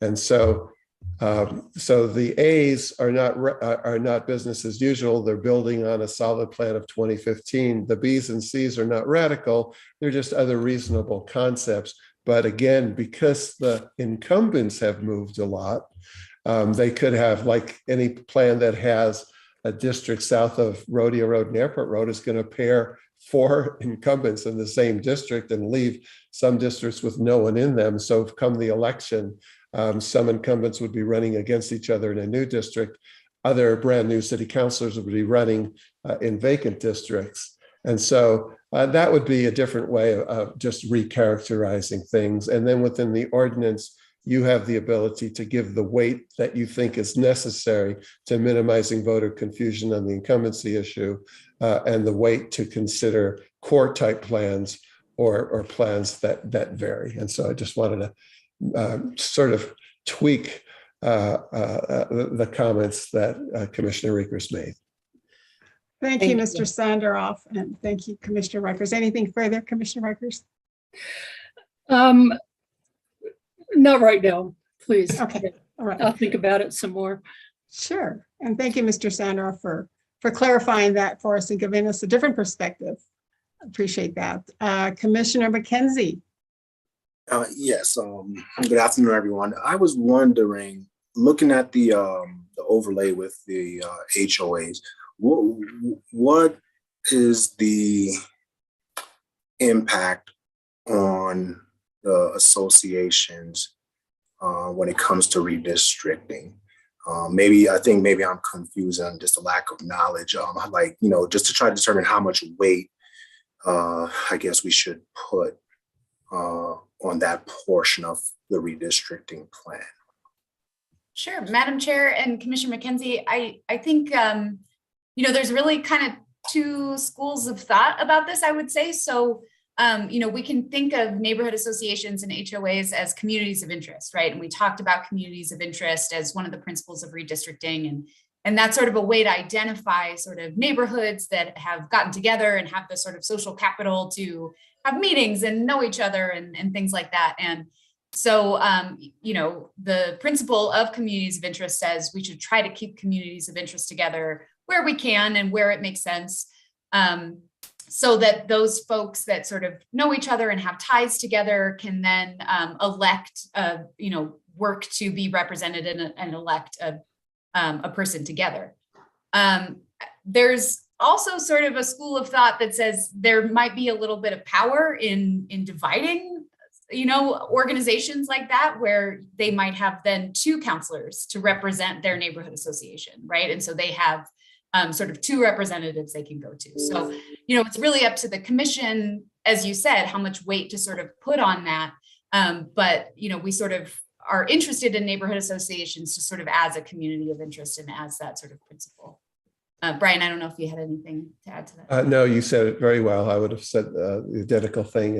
And so the A's are not business as usual. They're building on a solid plan of 2015. The B's and C's are not radical. They're just other reasonable concepts. But again, because the incumbents have moved a lot, they could have, like any plan that has a district south of Rodeo Road and Airport Road is going to pair 4 incumbents in the same district and leave some districts with no one in them. So come the election, some incumbents would be running against each other in a new district. Other brand new city councilors would be running in vacant districts. And so that would be a different way of just recharacterizing things. And then within the ordinance, you have the ability to give the weight that you think is necessary to minimizing voter confusion on the incumbency issue, and the weight to consider core type plans or plans that vary. And so I just wanted to sort of tweak the comments that Commissioner Riekers made. Thank you, Mr. Sanderoff, and thank you, Commissioner Riekers. Anything further, Commissioner Riekers? Not right now, please. Okay, all right. I'll think about it some more. Sure, and thank you, Mr. Sanderoff, for clarifying that for us and giving us a different perspective. Appreciate that. Commissioner McKenzie. Yes, good afternoon, everyone. I was wondering, looking at the overlay with the HOAs, what is the impact on the associations when it comes to redistricting? Maybe I'm confused on just a lack of knowledge. Like, you know, just to try to determine how much weight I guess we should put on that portion of the redistricting plan. Sure, Madam Chair and Commissioner McKenzie, I think, you know, there's really kind of 2 schools of thought about this, I would say. So, you know, we can think of neighborhood associations and HOAs as communities of interest, right? And we talked about communities of interest as one of the principles of redistricting. And that's sort of a way to identify sort of neighborhoods that have gotten together and have the sort of social capital to have meetings and know each other and things like that. And so, you know, the principle of communities of interest says we should try to keep communities of interest together where we can and where it makes sense. so that those folks that sort of know each other and have ties together can then elect, work to be represented and elect a person together. There's also sort of a school of thought that says there might be a little bit of power in dividing, organizations like that, where they might have then two counselors to represent their neighborhood association, right? And so they have sort of two representatives they can go to. So, it's really up to the commission, as you said, how much weight to sort of put on that. But, we sort of are interested in neighborhood associations just sort of as a community of interest and as that sort of principle. Brian, I don't know if you had anything to add to that. No, you said it very well. I would have said the identical thing.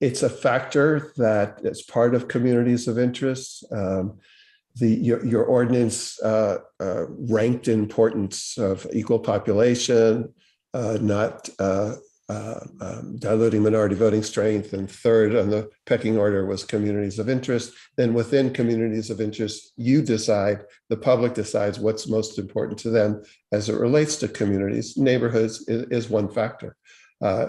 It's a factor that is part of communities of interest. Your ordinance ranked importance of equal population, not diluting minority voting strength, and third on the pecking order was communities of interest. Then within communities of interest, the public decides what's most important to them as it relates to communities. Neighborhoods is one factor.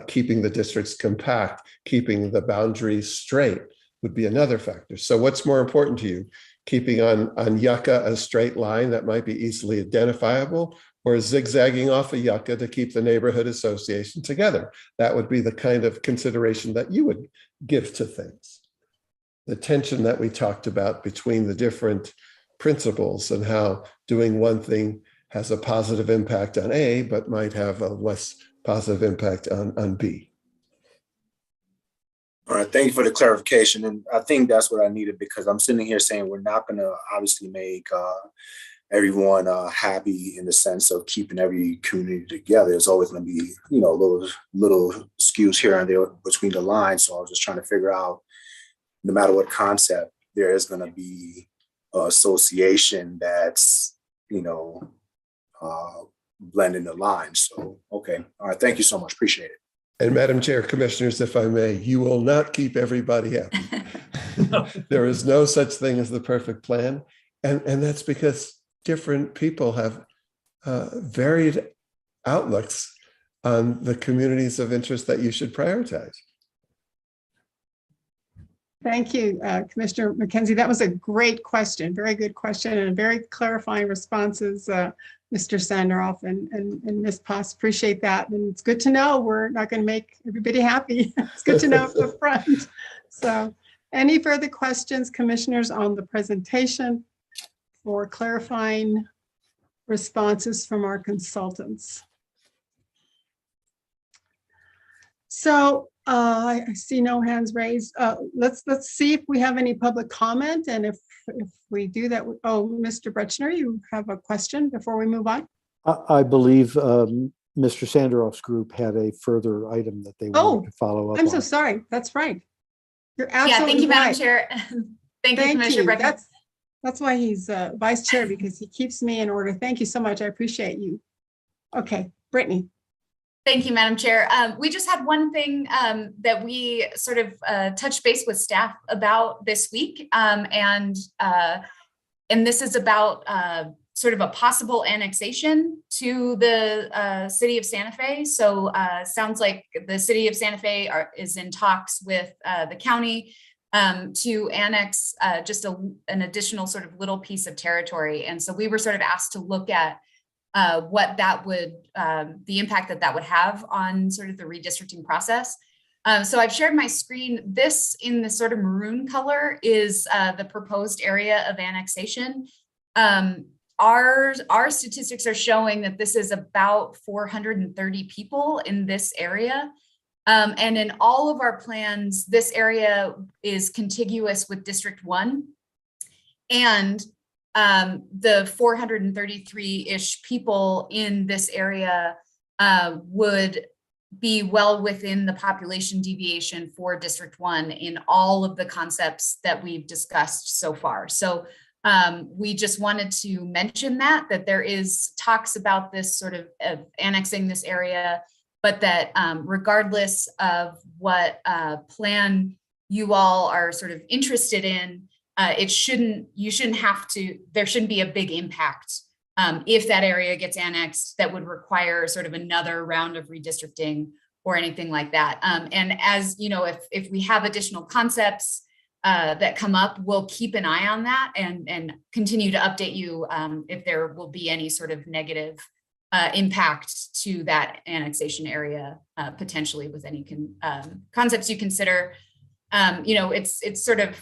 Keeping the districts compact, keeping the boundaries straight would be another factor. So what's more important to you? Keeping on Yucca a straight line that might be easily identifiable, or zigzagging off of Yucca to keep the neighborhood association together? That would be the kind of consideration that you would give to things. The tension that we talked about between the different principles and how doing one thing has a positive impact on A, but might have a less positive impact on B. All right, thank you for the clarification. And I think that's what I needed, because I'm sitting here saying we're not going to obviously make everyone happy in the sense of keeping every community together. There's always going to be, little skews here and there between the lines. So I was just trying to figure out, no matter what concept, there is going to be an association that's, blending the lines. So, okay. All right. Thank you so much. Appreciate it. And Madam Chair, Commissioners, if I may, you will not keep everybody happy. There is no such thing as the perfect plan. And that's because different people have varied outlooks on the communities of interest that you should prioritize. Thank you, Commissioner McKenzie. That was a great question, very good question, and very clarifying responses, Mr. Sanderoff and Ms. Poss. Appreciate that. And it's good to know we're not going to make everybody happy. It's good to know up the front. So any further questions, commissioners, on the presentation for clarifying responses from our consultants? So I see no hands raised. Let's see if we have any public comment, and if we do that. Oh, Mr. Bretschner, you have a question before we move on? I believe Mr. Sanderoff's group had a further item that they wanted to follow up on. I'm so sorry. That's right. You're absolutely Yeah, thank you, Madam right. Chair. Thank you, Commissioner Brecken. That's why he's vice chair, because he keeps me in order. Thank you so much. I appreciate you. Okay, Brittany. Thank you, Madam Chair. We just had one thing that we sort of touched base with staff about this week. And this is about sort of a possible annexation to the city of Santa Fe. So sounds like the city of Santa Fe is in talks with the county to annex just an additional sort of little piece of territory. And so we were sort of asked to look at what that would, the impact that would have on sort of the redistricting process. So I've shared my screen. This in the sort of maroon color is the proposed area of annexation. Our statistics are showing that this is about 430 people in this area. And in all of our plans, this area is contiguous with District 1. And the 433-ish people in this area would be well within the population deviation for District 1 in all of the concepts that we've discussed so far. So we just wanted to mention that there is talks about this sort of annexing this area, but that regardless of what plan you all are sort of interested in, there shouldn't be a big impact if that area gets annexed, that would require sort of another round of redistricting or anything like that. And as you know, if we have additional concepts that come up, we'll keep an eye on that and continue to update you if there will be any sort of negative impact to that annexation area, potentially with any concepts you consider. You know, it's sort of,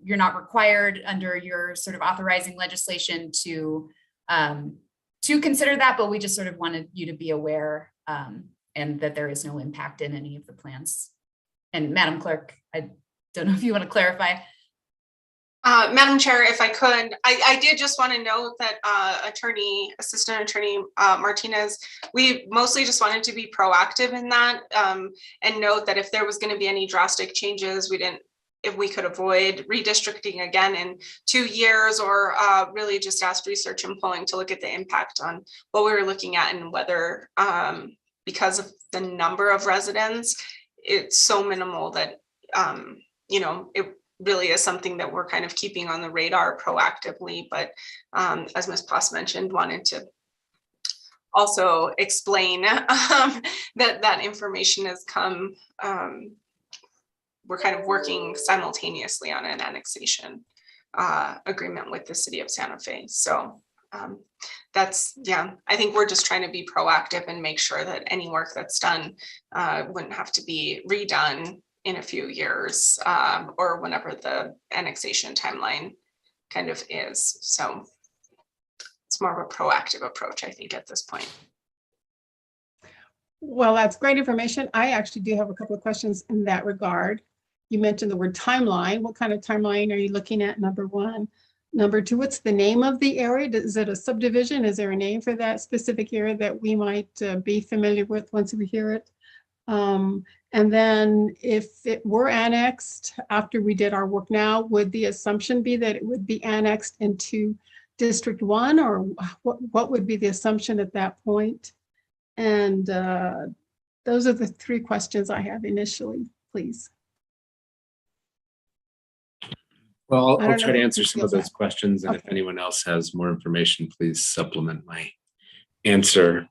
you're not required under your sort of authorizing legislation to consider that, but we just sort of wanted you to be aware and that there is no impact in any of the plans. And Madam Clerk, I don't know if you want to clarify. Madam Chair, if I could, I did just want to note that Assistant Attorney Martinez, we mostly just wanted to be proactive in that and note that if there was going to be any drastic changes, if we could avoid redistricting again in 2 years, or really just asked research and polling to look at the impact on what we were looking at and whether, because of the number of residents, it's so minimal that, you know, it really is something that we're kind of keeping on the radar proactively. But as Ms. Poss mentioned, wanted to also explain that information has come. We're kind of working simultaneously on an annexation agreement with the city of Santa Fe. So that's, yeah, I think we're just trying to be proactive and make sure that any work that's done wouldn't have to be redone in a few years or whenever the annexation timeline kind of is. So it's more of a proactive approach, I think, at this point. Well, that's great information. I actually do have a couple of questions in that regard. You mentioned the word timeline. What kind of timeline are you looking at, number one? Number two, what's the name of the area? Is it a subdivision? Is there a name for that specific area that we might be familiar with once we hear it? And then if it were annexed after we did our work now, would the assumption be that it would be annexed into District 1, or what would be the assumption at that point? And those are the three questions I have initially, please. Well, I I'll don't try know to who answer some of feels those that. questions, and if Okay. anyone else has more information, please supplement my answer.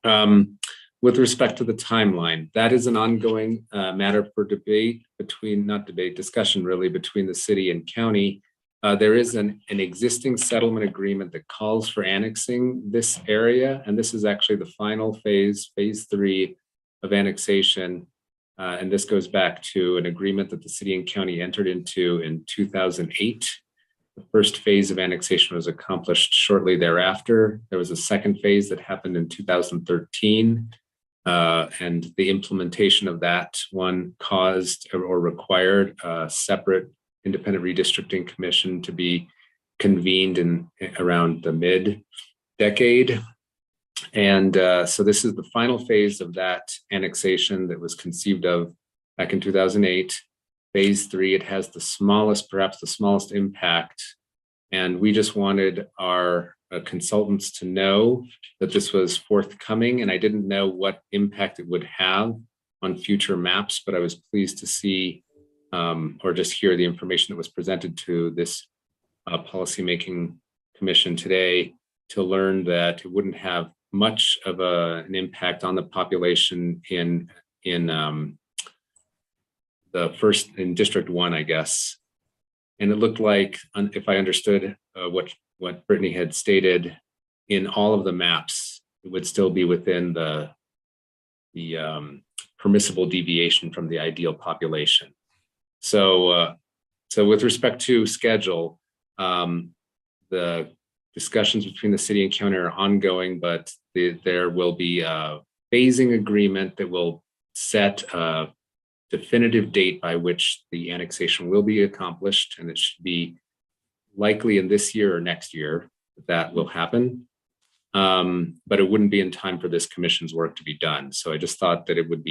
With respect to the timeline, that is an ongoing matter for debate discussion really between the city and county. There is an existing settlement agreement that calls for annexing this area, and this is actually the final phase 3 of annexation. And this goes back to an agreement that the city and county entered into in 2008. The first phase of annexation was accomplished shortly thereafter. There was a second phase that happened in 2013. And the implementation of that one caused or required a separate independent redistricting commission to be convened in around the mid-decade. And so this is the final phase of that annexation that was conceived of back in 2008. Phase 3, it has the smallest, perhaps the smallest impact. And we just wanted our consultants to know that this was forthcoming. And I didn't know what impact it would have on future maps, but I was pleased to see or just hear the information that was presented to this policymaking commission today to learn that it wouldn't have much of an impact on the population in District 1, I guess. And it looked like, if I understood what Brittany had stated, in all of the maps, it would still be within the permissible deviation from the ideal population. So with respect to schedule, the discussions between the city and county are ongoing, but there will be a phasing agreement that will set a definitive date by which the annexation will be accomplished, and it should be likely in this year or next year that will happen. But it wouldn't be in time for this commission's work to be done. So I just thought that it would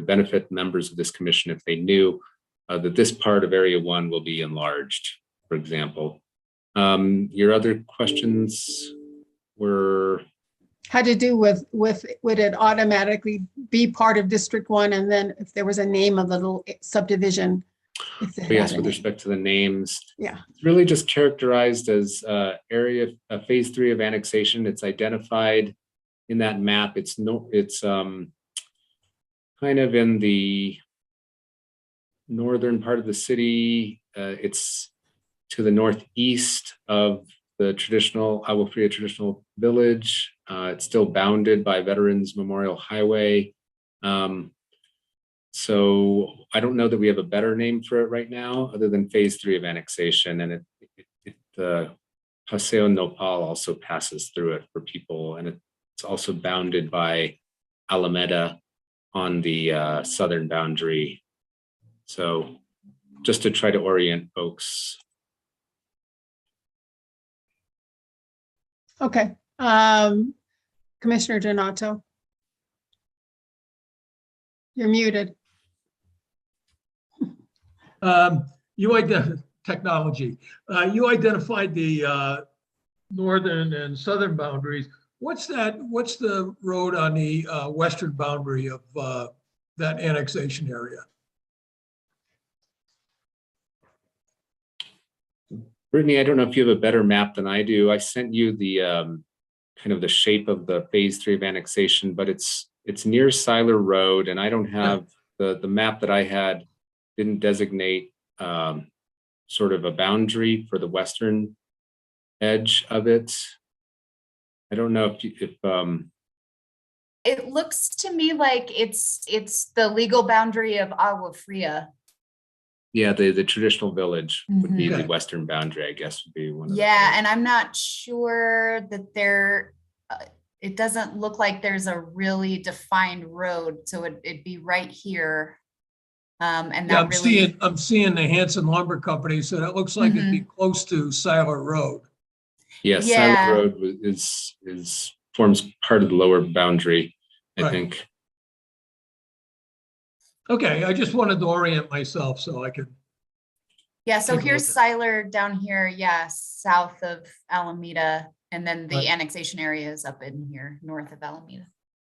benefit members of this commission if they knew that this part of Area 1 will be enlarged, for example. Your other questions were? Had to do with would it automatically be part of District 1, and then if there was a name of the little subdivision, If they But yes, have with any. respect to the names. Yeah. It's really just characterized as phase 3 of annexation. It's identified in that map. It's kind of in the northern part of the city. It's to the northeast of the traditional Agua Fria traditional village. It's still bounded by Veterans Memorial Highway. So I don't know that we have a better name for it right now, other than phase 3 of annexation. And Paseo Nopal also passes through it for people. And it's also bounded by Alameda on the southern boundary. So just to try to orient folks. Okay. Commissioner Donato. You're muted. Technology. You identified the northern and southern boundaries. What's the road on the western boundary of that annexation area? Brittany, I don't know if you have a better map than I do. I sent you the kind of the shape of the phase 3 of annexation, but it's near Seiler Road, and I don't have the map that I had didn't designate sort of a boundary for the western edge of it. I don't know if It looks to me like it's the legal boundary of Agua Fria. yeah, the traditional village would be Mhm. the western boundary, I guess, would be one of the Yeah, things. and I'm not sure that it doesn't look like there's a really defined road, so it'd be right here. And Yeah, that really, I'm seeing the Hanson Lumber Company, so that looks like it'd be close to Seiler Road. Yes, Yeah. Silent Road forms part of the lower boundary, I Right. think. Okay, I just wanted to orient myself so I could. yeah, so Take a here's look Seiler down here, yeah, south of Alameda, and then the Right. annexation area is up in here, north of Alameda.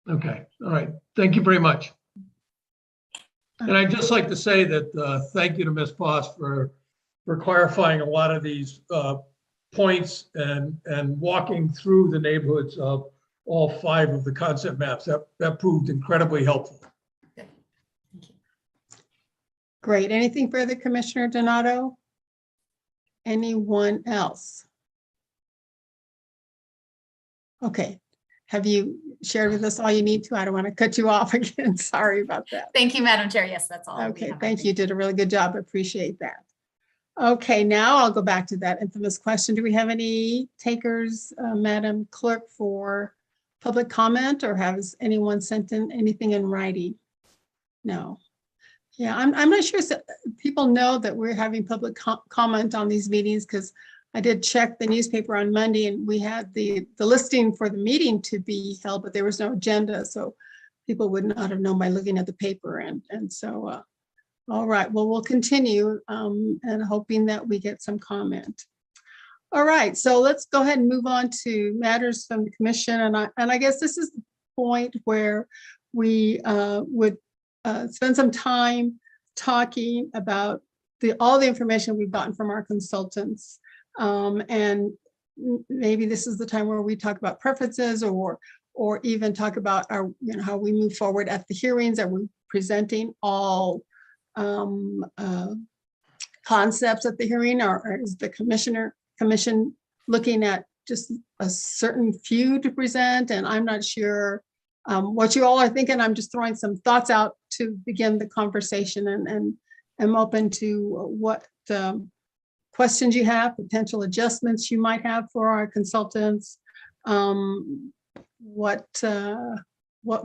Okay, all right. Thank you very much. And I'd just like to say that thank you to Ms. Foss for clarifying a lot of these points and walking through the neighborhoods of all 5 of the concept maps. That proved incredibly helpful. Great. Anything further, Commissioner Donato? Anyone else? Okay. Have you shared with us all you need to? I don't want to cut you off again. Sorry about that. Thank you, Madam Chair. Yes, that's all. we Okay, have, I thank think. you. Did a really good job. Appreciate that. Okay, now I'll go back to that infamous question. Do we have any takers, Madam Clerk, for public comment, or has anyone sent in anything in writing? No. Yeah, I'm not sure people know that we're having public comment on these meetings, because I did check the newspaper on Monday and we had the listing for the meeting to be held, but there was no agenda. So people would not have known by looking at the paper. And so, all right, well, we'll continue and hoping that we get some comment. All right, so let's go ahead and move on to matters from the commission. And I guess this is the point where we would spend some time talking about all the information we've gotten from our consultants. And maybe this is the time where we talk about preferences or even talk about our, how we move forward at the hearings. Are we presenting all concepts at the hearing, or is the commission looking at just a certain few to present? And I'm not sure what you all are thinking. I'm just throwing some thoughts out to begin the conversation, and I'm open to what questions you have, potential adjustments you might have for our consultants, what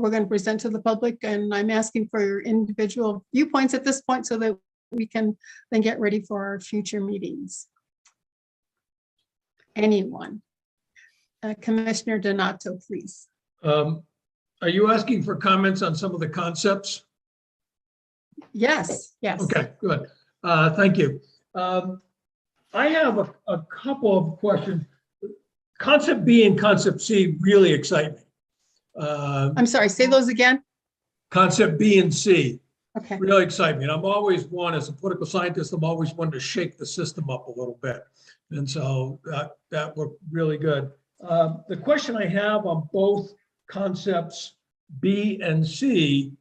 we're going to present to the public. And I'm asking for your individual viewpoints at this point so that we can then get ready for our future meetings. Anyone? Commissioner Donato, please. Are you asking for comments on some of the concepts? Yes, yes. Okay, good. Thank you. I have a couple of questions. Concept B and concept C really excite me. I'm sorry, say those again. Concept B and C. Okay, really excite me. And I'm always one, as a political scientist, I'm always one to shake the system up a little bit. And so that looked really good. The question I have on both concepts B and C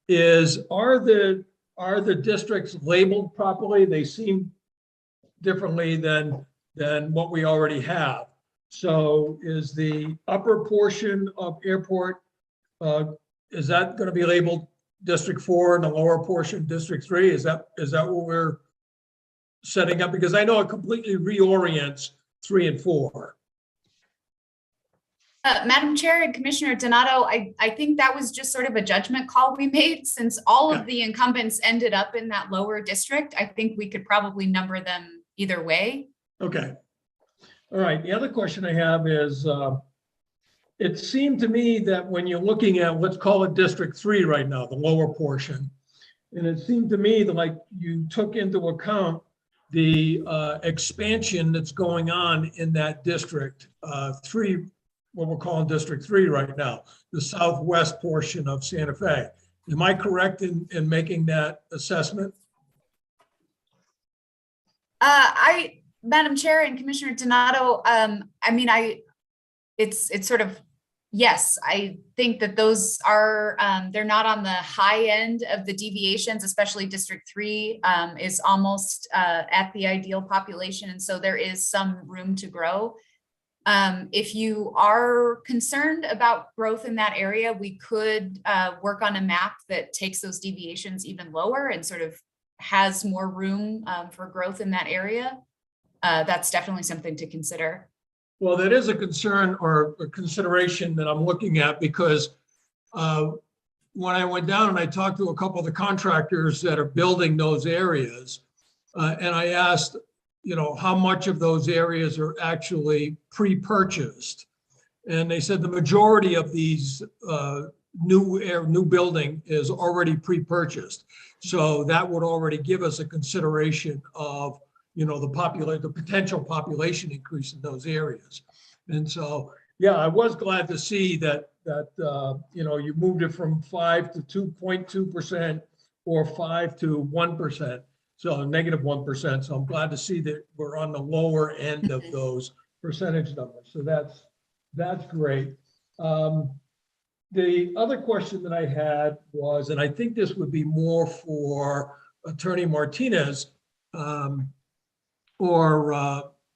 is, are the districts labeled properly? They seem differently than what we already have. So is the upper portion of airport, is that going to be labeled District 4 and the lower portion District 3? Is that what we're setting up? Because I know it completely reorients 3 and 4. Madam Chair and Commissioner Donato, I think that was just sort of a judgment call we made, since all of the incumbents ended up in that lower district. I think we could probably number them either way. Okay. All right. The other question I have is, it seemed to me that when you're looking at, let's call it District 3 right now, the lower portion, and it seemed to me that like you took into account the expansion that's going on in that District 3, what we're calling District 3 right now, the southwest portion of Santa Fe. Am I correct in making that assessment? Madam Chair and Commissioner Donato, I mean, it's sort of, yes, I think that those are, they're not on the high end of the deviations, especially District 3 is almost at the ideal population. And so there is some room to grow. If you are concerned about growth in that area, we could work on a map that takes those deviations even lower and sort of has more room for growth in that area. That's definitely something to consider. Well, that is a concern or a consideration that I'm looking at, because when I went down and I talked to a couple of the contractors that are building those areas, and I asked, you know, how much of those areas are actually pre-purchased. And they said the majority of these new building is already pre-purchased. So that would already give us a consideration of, you know, the potential population increase in those areas. And so, yeah, I was glad to see that you know, you moved it from 5 to 2.2% or 5 to 1%. So -1%. So I'm glad to see that we're on the lower end of those percentage numbers. So that's great. The other question that I had was, and I think this would be more for Attorney Martinez or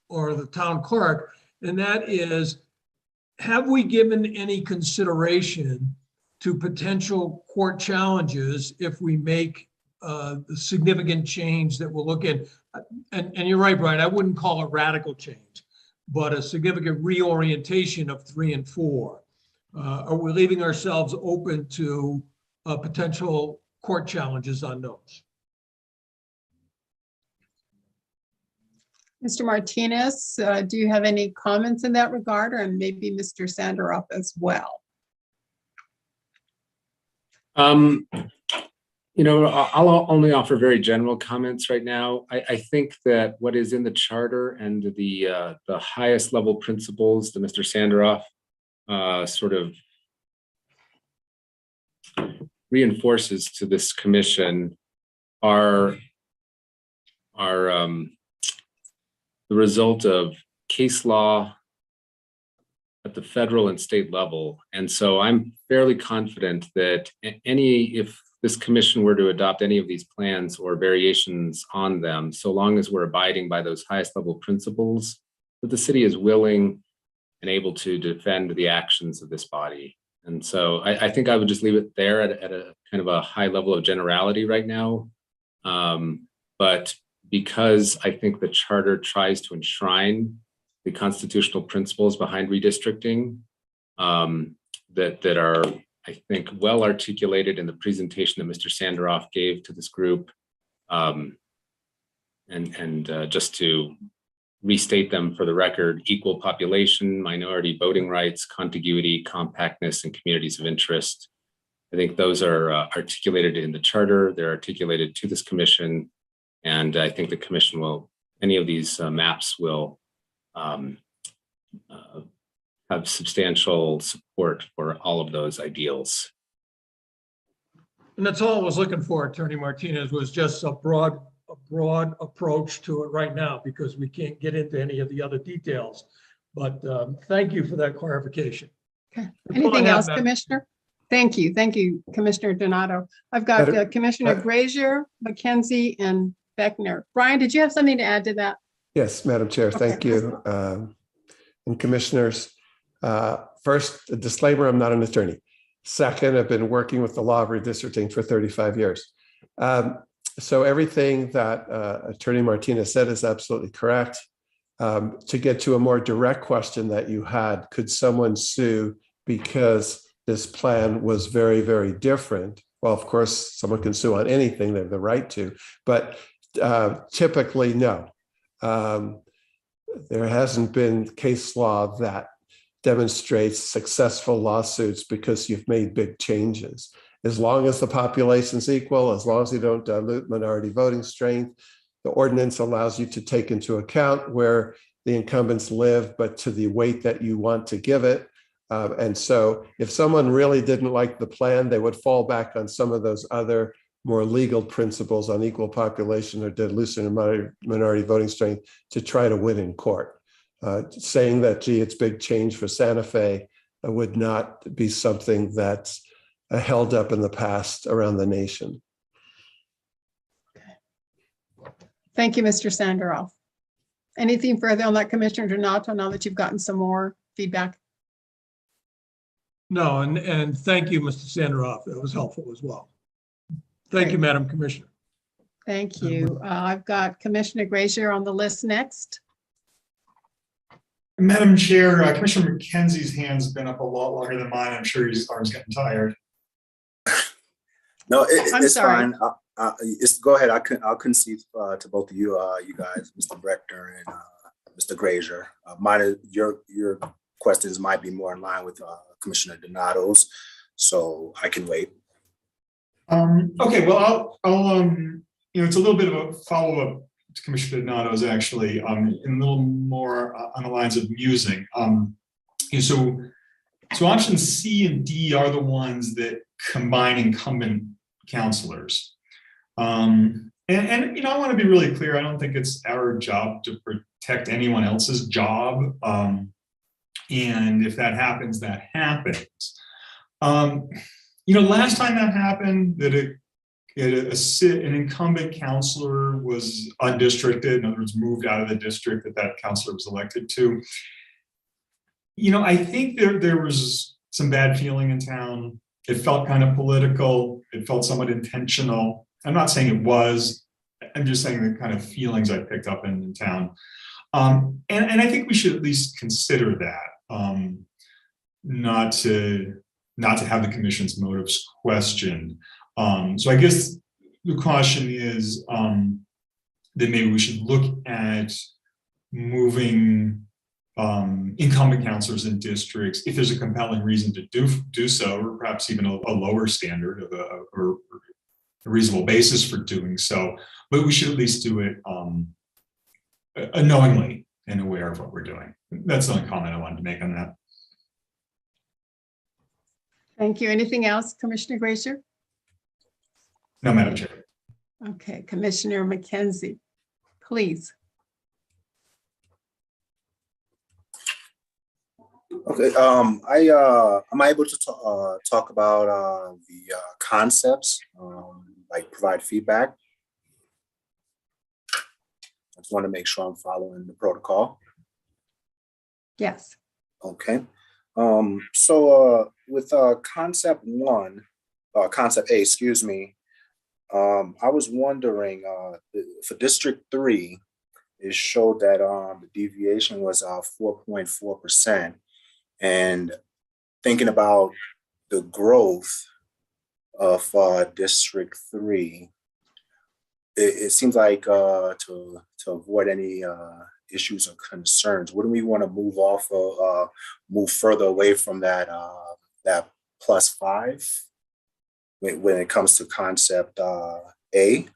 the town clerk, and that is, have we given any consideration to potential court challenges if we make the significant change that we'll look at? And you're right, Brian, I wouldn't call it radical change, but a significant reorientation of 3 and 4. Are we leaving ourselves open to potential court challenges on those? Mr. Martinez, do you have any comments in that regard, or maybe Mr. Sanderoff as well? You know, I'll only offer very general comments right now. I think that what is in the charter and the highest level principles that Mr. Sanderoff sort of reinforces to this commission are the result of case law at the federal and state level. And so I'm fairly confident that if this commission were to adopt any of these plans or variations on them, so long as we're abiding by those highest level principles, that the city is willing and able to defend the actions of this body. And so I think I would just leave it there at a kind of a high level of generality right now. But because I think the charter tries to enshrine the constitutional principles behind redistricting that are, I think, well articulated in the presentation that Mr. Sanderoff gave to this group. And just to restate them for the record: equal population, minority voting rights, contiguity, compactness, and communities of interest. I think those are articulated in the charter. They're articulated to this commission. And I think the commission will, any of these maps will have substantial support for all of those ideals. And that's all I was looking for, Attorney Martinez, was just a broad approach to it right now, because we can't get into any of the other details. But thank you for that clarification. Okay. That's all I Anything have, else, Madam- Commissioner? Thank you. Thank you, Commissioner Donato. I've got Madam- Commissioner Grazier, McKenzie, and Beckner. Brian, did you have something to add to that? Yes, Madam Chair, thank Okay. you. And commissioners, first, a disclaimer, I'm not an attorney. Second, I've been working with the law of redistricting for 35 years. So everything that Attorney Martinez said is absolutely correct. To get to a more direct question that you had, could someone sue because this plan was very, very different? Well, of course, someone can sue on anything, they have the right to, but typically, no. There hasn't been case law that demonstrates successful lawsuits because you've made big changes. As long as the population's equal, as long as you don't dilute minority voting strength, the ordinance allows you to take into account where the incumbents live, but to the weight that you want to give it. And so if someone really didn't like the plan, they would fall back on some of those other more legal principles on equal population or dilution of minority voting strength to try to win in court. Saying that, gee, it's big change for Santa Fe would not be something that's held up in the past around the nation. Thank you, Mr. Sanderoff. Anything further on that, Commissioner Donato, now that you've gotten some more feedback? No, and thank you, Mr. Sanderoff. That was helpful as well. Thank you, Madam Commissioner. Thank you. I've got Commissioner Grazier on the list next. Madam Chair, Commissioner McKenzie's hand's been up a lot longer than mine. I'm sure his arm's getting tired. No, I'm it's sorry. fine. Go ahead. I'll concede to both of you, you guys, Mr. Breckner and Mr. Grazier. Your questions might be more in line with Commissioner Donato's, so I can wait. Okay, well, I'll it's a little bit of a follow-up to Commissioner Donato's actually, and a little more on the lines of musing. So options C and D are the ones that combine incumbent councilors. And I want to be really clear. I don't think it's our job to protect anyone else's job. And if that happens, that happens. Last time that happened, that an incumbent councilor was undistricted, in other words, moved out of the district that councilor was elected to. I think there was some bad feeling in town. It felt kind of political. It felt somewhat intentional. I'm not saying it was. I'm just saying the kind of feelings I picked up in town. And I think we should at least consider that, not to have the commission's motives questioned. So I guess the caution is that maybe we should look at moving incumbent councilors in districts if there's a compelling reason to do so, or perhaps even a lower standard of or a reasonable basis for doing so. But we should at least do it knowingly and aware of what we're doing. That's the only comment I wanted to make on that. Thank you. Anything else, Commissioner Grazier? No, Madam Chair. Okay, Commissioner McKenzie, please. Okay, am I able to talk about the concepts, like provide feedback? I just want to make sure I'm following the protocol. Yes. Okay. So with concept A, excuse me, I was wondering for District 3, it showed that the deviation was 4.4%. And thinking about the growth of District 3, it seems like to avoid any issues or concerns, wouldn't we want to move further away from that +5 when it comes to concept A?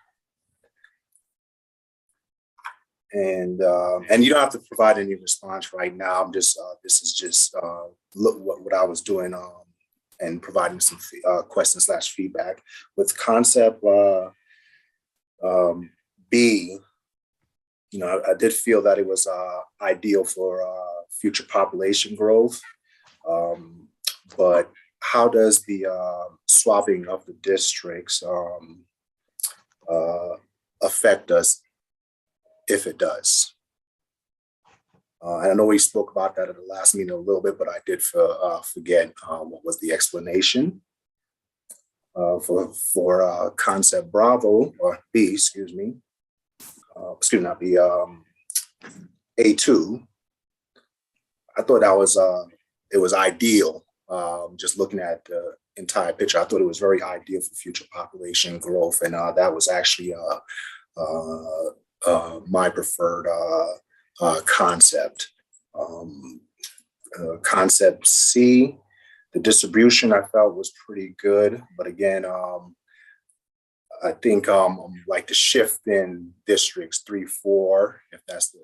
And you don't have to provide any response right now. I'm just this is just what I was doing and providing some questions / feedback. With concept B, I did feel that it was ideal for future population growth. But how does the swapping of the districts affect us if it does? And I know we spoke about that at the last meeting a little bit, but I did forget what was the explanation for concept Bravo or B, excuse me, not B, A2. I thought that was it was ideal. Just looking at the entire picture, I thought it was very ideal for future population growth, and that was actually my preferred concept. Concept C, the distribution I felt was pretty good, but again, I think like the shift in districts 3, 4, if that's the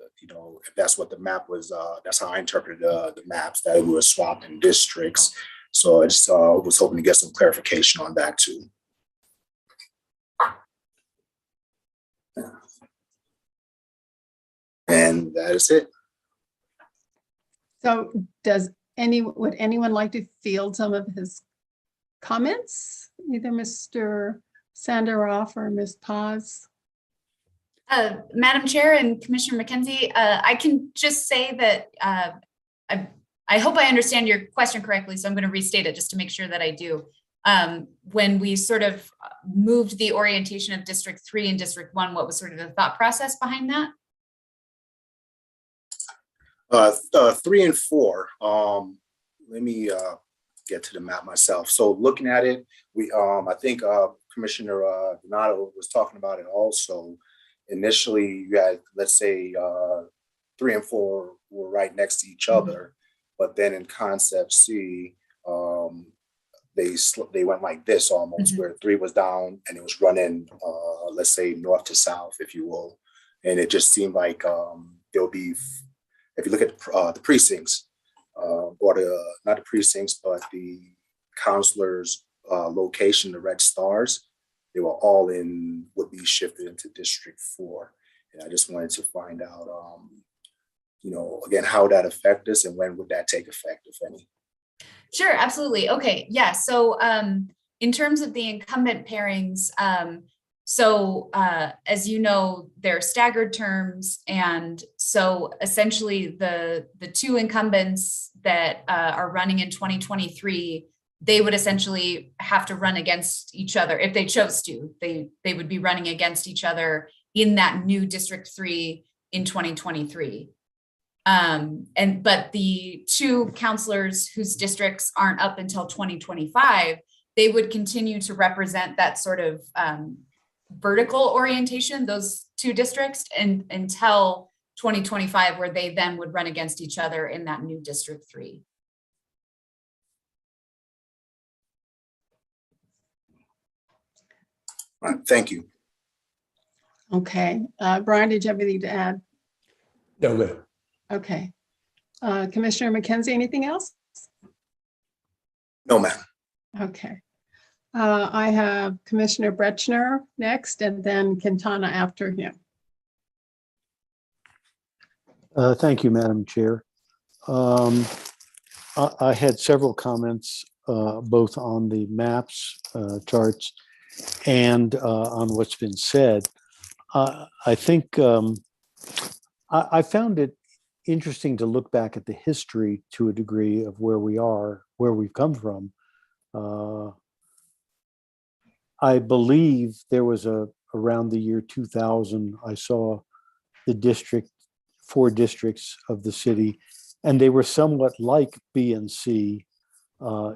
if that's what the map was, that's how I interpreted the maps, that we were swapping districts. So I just was hoping to get some clarification on that too. And that is it. So would anyone like to field some of his comments? Either Mr. Sanderoff or Ms. Paz? Madam Chair and Commissioner McKenzie, I can just say that I hope I understand your question correctly, so I'm going to restate it just to make sure that I do. When we sort of moved the orientation of District 3 and District 1, what was sort of the thought process behind that? 3 and 4. Let me get to the map myself. So looking at it, we I think Commissioner Donato was talking about it also. Initially, you had, let's say, 3 and 4 were right next to each other, but then in concept C, they went like this almost, where 3 was down and it was running, let's say, north to south, if you will, and it just seemed like there'll be, if you look at the precincts, or not the precincts, but the counselors' location, the red stars, they were all would be shifted into District 4. And I just wanted to find out, again, how that affect us and when would that take effect, if any? Sure, absolutely. Okay, yeah. So in terms of the incumbent pairings, as you know, they're staggered terms. And so essentially the 2 incumbents that are running in 2023, they would essentially have to run against each other if they chose to. They would be running against each other in that new District 3 in 2023. But the 2 counselors whose districts aren't up until 2025, they would continue to represent that sort of vertical orientation, those 2 districts, and until 2025, where they then would run against each other in that new District 3. All right, thank you. Okay, Brian, did you have anything to add? No, ma'am. Okay. Commissioner McKenzie, anything else? No, ma'am. Okay. I have Commissioner Bretschner next, and then Quintana after him. Thank you, Madam Chair. I had several comments, both on the maps, charts, and on what's been said. I think I found it interesting to look back at the history to a degree of where we are, where we've come from. I believe there was around the year 2000, I saw the 4 districts of the city, and they were somewhat like B and C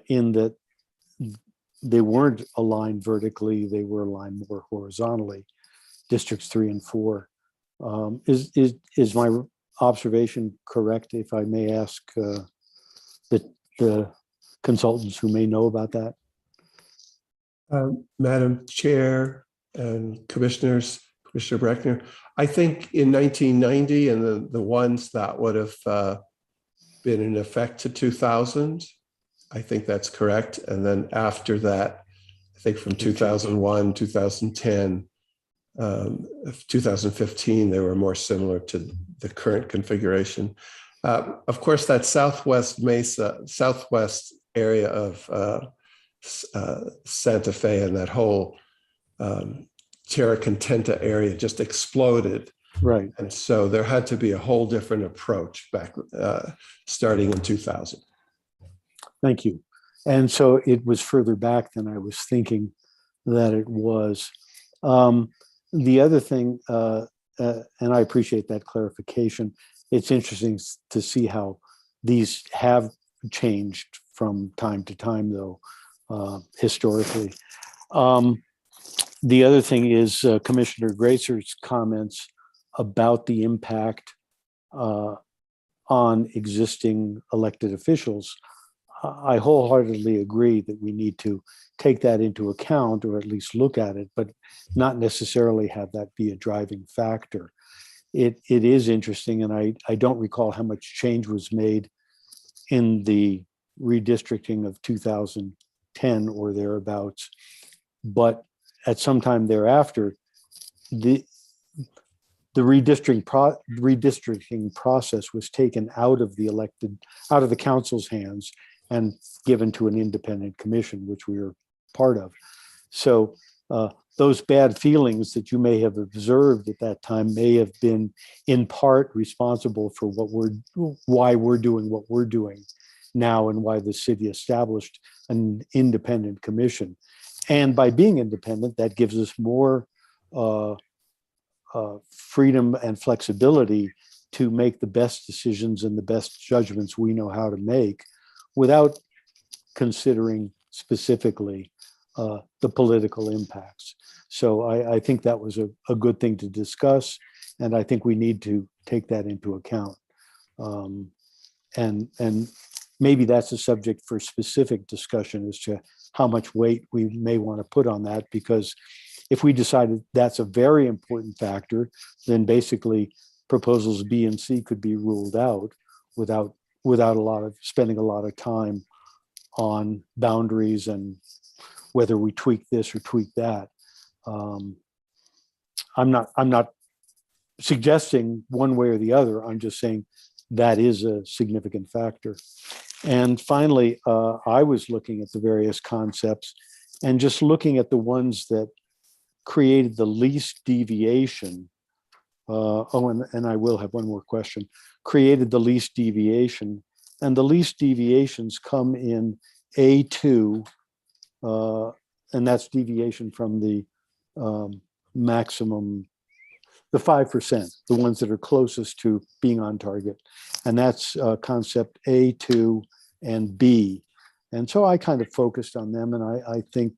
in that they weren't aligned vertically, they were aligned more horizontally, districts 3 and 4. Is my observation correct, if I may ask the consultants who may know about that? Madam Chair and Commissioners, Commissioner Breckner, I think in 1990 and the ones that would have been in effect to 2000, I think that's correct. And then after that, I think from 2001, 2010, 2015, they were more similar to the current configuration. Of course, that Southwest area of Santa Fe and that whole Terra Contenta area just exploded. Right. And so there had to be a whole different approach back starting in 2000. Thank you. And so it was further back than I was thinking that it was. The other thing, and I appreciate that clarification, it's interesting to see how these have changed from time to time, though, historically. The other thing is Commissioner Gracer's comments about the impact on existing elected officials. I wholeheartedly agree that we need to take that into account, or at least look at it, but not necessarily have that be a driving factor. It is interesting, and I don't recall how much change was made in the redistricting of 2010 or thereabouts, but at some time thereafter, the redistricting process was taken out of the council's hands and given to an independent commission, which we are part of. So those bad feelings that you may have observed at that time may have been in part responsible for why we're doing what we're doing now, and why the city established an independent commission. And by being independent, that gives us more freedom and flexibility to make the best decisions and the best judgments we know how to make, without considering specifically the political impacts. So I think that was a good thing to discuss, and I think we need to take that into account. And maybe that's a subject for specific discussion as to how much weight we may want to put on that, because if we decided that's a very important factor, then basically proposals B and C could be ruled out without spending a lot of time on boundaries and whether we tweak this or tweak that. I'm not suggesting one way or the other. I'm just saying that is a significant factor. And finally, I was looking at the various concepts and just looking at the ones that created the least deviation. And I will have one more question. Created the least deviation, and the least deviations come in A2, and that's deviation from the maximum, the 5%, the ones that are closest to being on target. And that's concept A2 and B. And so I kind of focused on them, and I think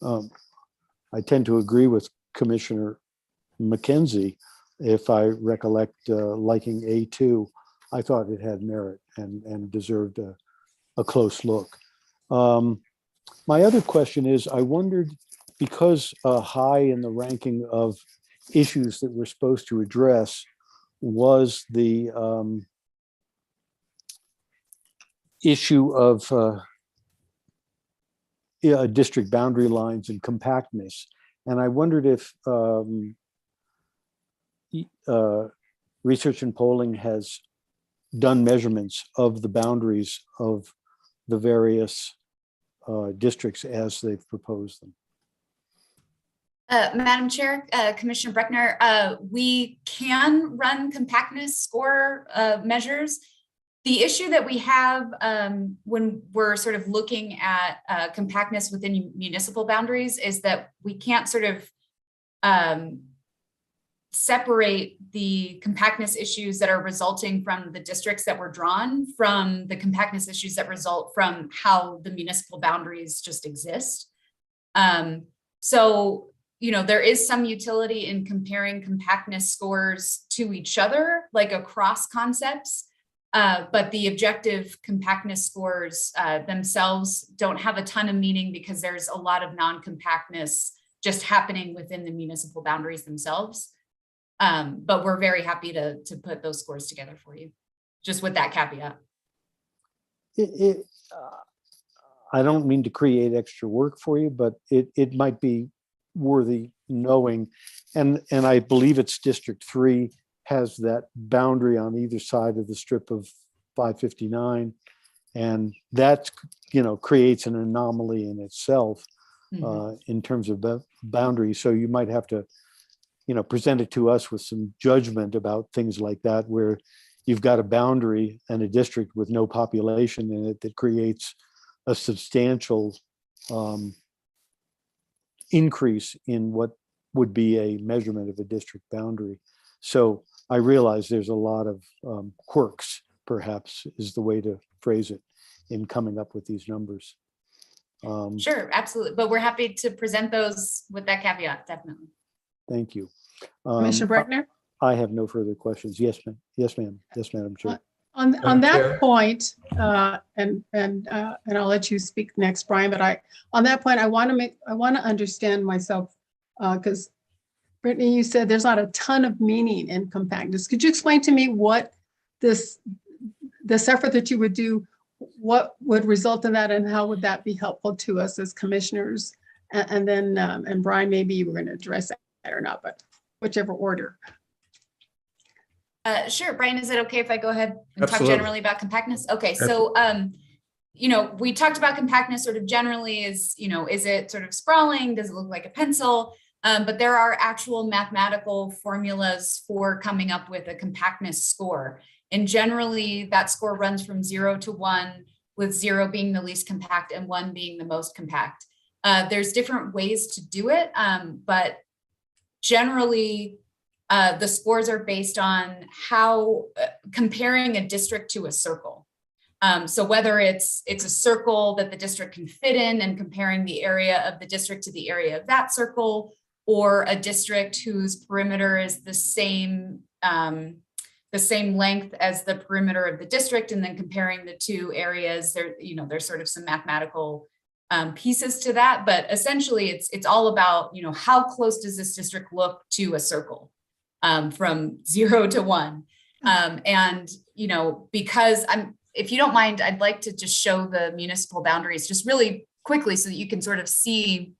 I tend to agree with Commissioner McKenzie. If I recollect liking A2, I thought it had merit and deserved a close look. My other question is, I wondered, because high in the ranking of issues that we're supposed to address was the issue of district boundary lines and compactness. And I wondered if research and polling has done measurements of the boundaries of the various districts as they've proposed them. Madam Chair, Commissioner Breckner, we can run compactness score measures. The issue that we have when we're sort of looking at compactness within municipal boundaries is that we can't sort of separate the compactness issues that are resulting from the districts that were drawn from the compactness issues that result from how the municipal boundaries just exist. So, you know, there is some utility in comparing compactness scores to each other, like across concepts. But the objective compactness scores themselves don't have a ton of meaning because there's a lot of non-compactness just happening within the municipal boundaries themselves. But we're very happy to put those scores together for you, just with that caveat. I don't mean to create extra work for you, but it might be worthy knowing. And I believe it's District 3 has that boundary on either side of the strip of 559. And that, creates an anomaly in itself in terms of boundaries. So you might have to, present it to us with some judgment about things like that, where you've got a boundary and a district with no population in it that creates a substantial increase in what would be a measurement of a district boundary. So I realize there's a lot of quirks, perhaps is the way to phrase it, in coming up with these numbers. Sure, absolutely. But we're happy to present those with that caveat, definitely. Thank you. Commissioner Bregner? I have no further questions. Yes, ma'am. Yes, ma'am. Yes, Madam Chair. On Madam that Chair. point, and I'll let you speak next, Brian, but on that point, I want to understand myself, because Brittany, you said there's not a ton of meaning in compactness. Could you explain to me what this effort that you would do, what would result in that, and how would that be helpful to us as commissioners? And then, and Brian, maybe you were going to address that or not, but whichever order. Sure, Brian, is it okay if I go ahead and Absolutely. talk generally about compactness? Okay, so, we talked about compactness sort of generally is it sort of sprawling? Does it look like a pencil? But there are actual mathematical formulas for coming up with a compactness score. And generally that score runs from 0 to 1, with 0 being the least compact and 1 being the most compact. There's different ways to do it, but generally, the scores are based on how comparing a district to a circle. So whether it's a circle that the district can fit in and comparing the area of the district to the area of that circle, or a district whose perimeter is the same length as the perimeter of the district, and then comparing the two areas, there's sort of some mathematical pieces to that, but essentially it's all about, how close does this district look to a circle? From 0 to 1. And, because if you don't mind, I'd like to just show the municipal boundaries just really quickly so that you can sort of see,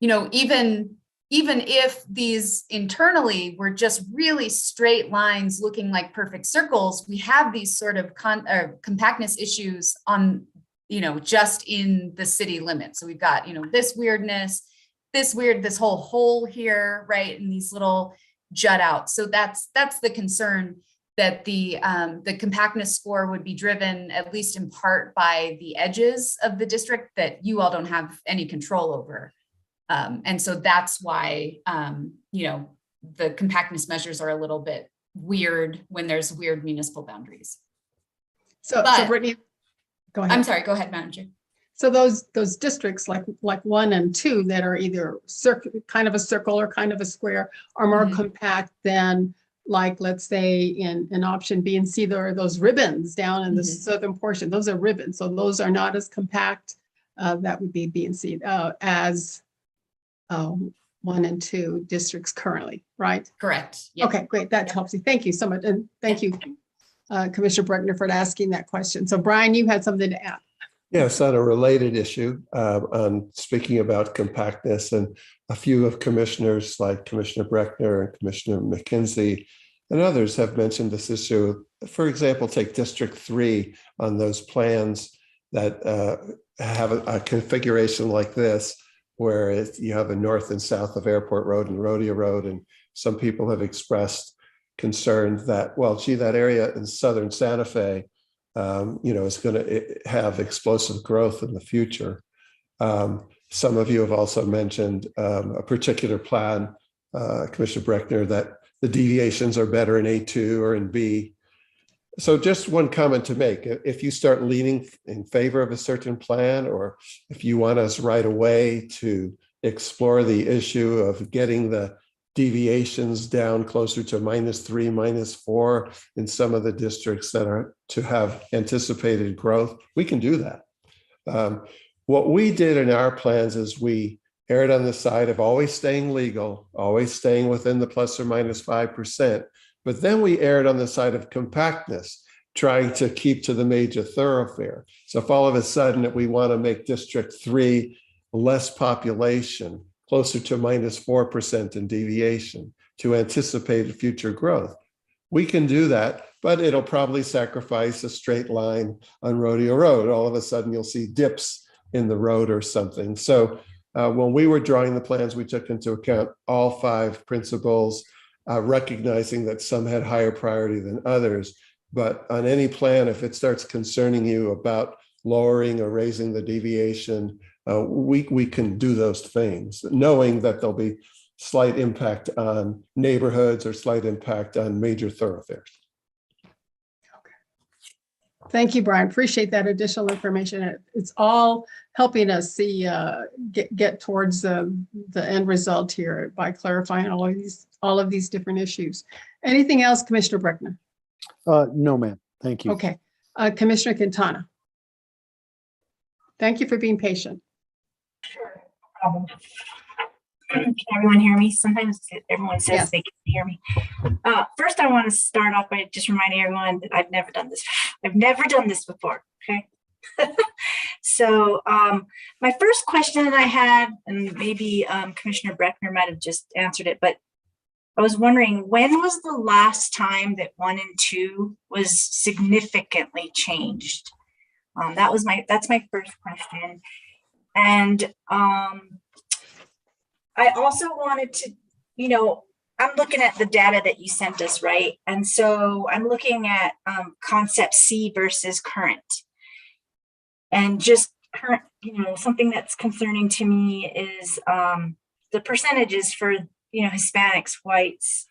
even if these internally were just really straight lines looking like perfect circles, we have these sort of compactness issues on, just in the city limits. So we've got, this weirdness, this whole hole here, right? And these little jut out. So that's the concern, that the compactness score would be driven at least in part by the edges of the district that you all don't have any control over. And so that's why, the compactness measures are a little bit weird when there's weird municipal boundaries. So But- Brittany, go ahead. I'm sorry, go ahead, Madam Chair. So those districts like 1 and 2 that are either kind of a circle or kind of a square are more compact than, like, let's say in option B and C, there are those ribbons down in the southern portion. Those are ribbons. So those are not as compact. That would be B and C as 1 and 2 districts currently, right? Correct. Yep. Okay, great. That helps you. Thank you so much. And thank you, Commissioner Bregner, for asking that question. So Brian, you had something to add. Yes, on a related issue, on speaking about compactness, and a few of commissioners like Commissioner Breckner and Commissioner McKenzie and others have mentioned this issue. For example, take District 3 on those plans that have a configuration like this, where you have a north and south of Airport Road and Rodeo Road, and some people have expressed concern that, well, gee, that area in southern Santa Fe is going to have explosive growth in the future. Some of you have also mentioned a particular plan, Commissioner Breckner, that the deviations are better in A2 or in B. So just one comment to make. If you start leaning in favor of a certain plan, or if you want us right away to explore the issue of getting the deviations down closer to -3, -4 in some of the districts that are to have anticipated growth, we can do that. What we did in our plans is we erred on the side of always staying legal, always staying within the ±5%, but then we erred on the side of compactness, trying to keep to the major thoroughfare. So if all of a sudden we want to make District 3 less population, closer to -4% in deviation to anticipate future growth, we can do that, but it'll probably sacrifice a straight line on Rodeo Road. All of a sudden you'll see dips in the road or something. So when we were drawing the plans, we took into account all 5 principles, recognizing that some had higher priority than others. But on any plan, if it starts concerning you about lowering or raising the deviation, we can do those things, knowing that there'll be slight impact on neighborhoods or slight impact on major thoroughfares. Thank you, Brian. Appreciate that additional information. It's all helping us see, get towards the end result here by clarifying all of these different issues. Anything else, Commissioner Breckner? No, ma'am. Thank you. Okay. Commissioner Quintana. Thank you for being patient. Sure, no problem. Can everyone hear me? Sometimes everyone says Yes. they can hear me. First, I want to start off by just reminding everyone that I've never done this. I've never done this before. Okay. So my first question that I had, and maybe Commissioner Breckner might have just answered it, but I was wondering, when was the last time that 1 and 2 was significantly changed? That's my first question. And I also wanted to, I'm looking at the data that you sent us, right? And so I'm looking at concept C versus current. And just current, something that's concerning to me is the percentages for, Hispanics, whites.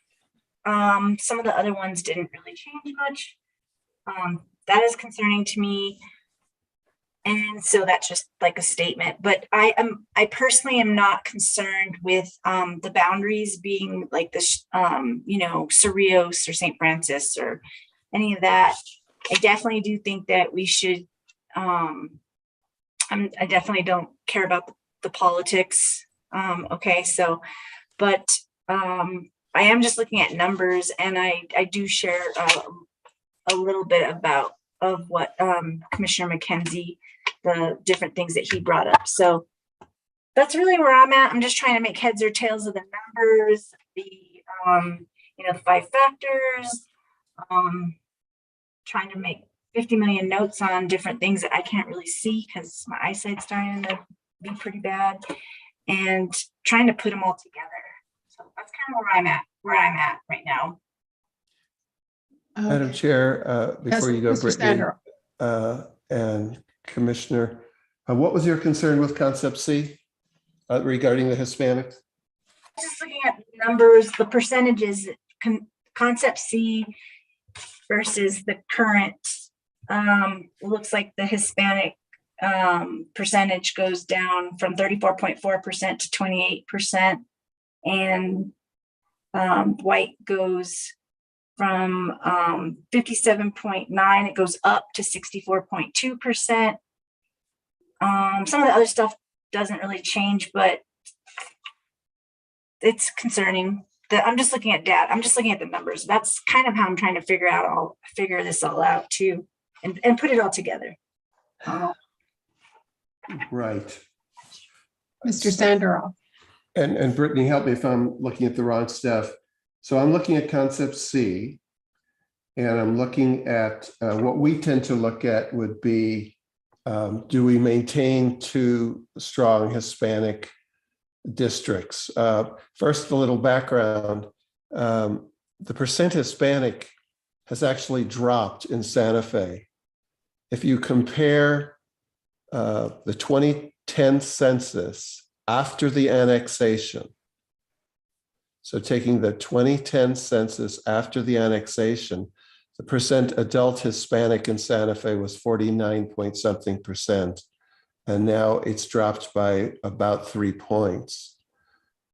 Some of the other ones didn't really change much. That is concerning to me. And so that's just like a statement, but I personally am not concerned with the boundaries being like this, Cerritos or St. Francis or any of that. I definitely do think that we should, I definitely don't care about the politics. Okay, so, but I am just looking at numbers, and I do share a little bit of what Commissioner McKenzie, the different things that he brought up. So that's really where I'm at. I'm just trying to make heads or tails of the numbers, the 5 factors, trying to make 50 million notes on different things that I can't really see because my eyesight's starting to be pretty bad, and trying to put them all together. So that's kind of where I'm at right now. Madam Chair, before you go, Mr. Brittany, Sandro. and Commissioner, what was your concern with concept C regarding the Hispanics? Just looking at numbers, the percentages, concept C versus the current, looks like the Hispanic percentage goes down from 34.4% to 28%, and white goes from 57.9, it goes up to 64.2%. Some of the other stuff doesn't really change, but it's concerning. I'm just looking at data. I'm just looking at the numbers. That's kind of how I'm trying to figure this all out too, and put it all together. Right. Mr. Sandro. And Brittany, help me if I'm looking at the wrong stuff. So I'm looking at concept C, and I'm looking at what we tend to look at would be, do we maintain 2 strong Hispanic districts? First, a little background. The percent Hispanic has actually dropped in Santa Fe. If you compare the 2010 census after the annexation, so taking the 2010 census after the annexation, the percent adult Hispanic in Santa Fe was 49-point-something%. And now it's dropped by about 3 points,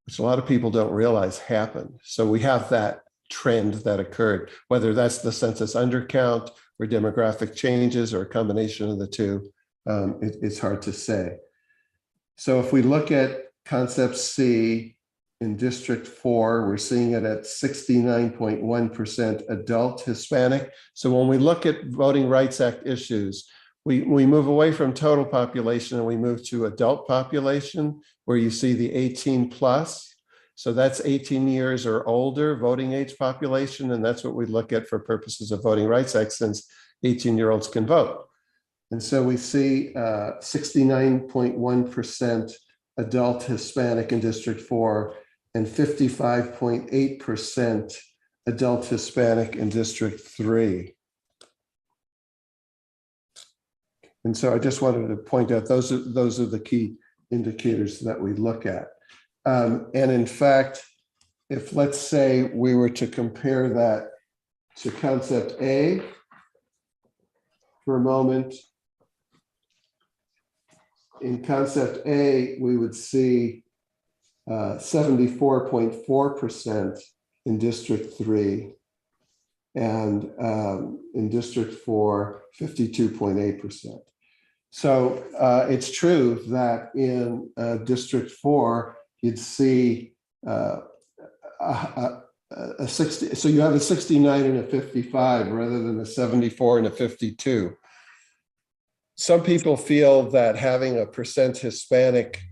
which a lot of people don't realize happened. So we have that trend that occurred, whether that's the census undercount or demographic changes or a combination of the two, it's hard to say. So if we look at concept C, In District 4, we're seeing it at 69.1% adult Hispanic. So when we look at Voting Rights Act issues, we move away from total population and we move to adult population, where you see the 18 plus. So that's 18 years or older voting age population. And that's what we look at for purposes of Voting Rights Act, since 18-year-olds can vote. And so we see 69.1% adult Hispanic in District 4 and 55.8% adult Hispanic in District 3. And so I just wanted to point out those are the key indicators that we look at. And in fact, if let's say we were to compare that to concept A for a moment, in concept A, we would see 74.4% in District 3, and in District 4, 52.8%. So it's true that in District 4, you'd see a 60, so you have a 69 and a 55 rather than a 74 and a 52. Some people feel that having a percent Hispanic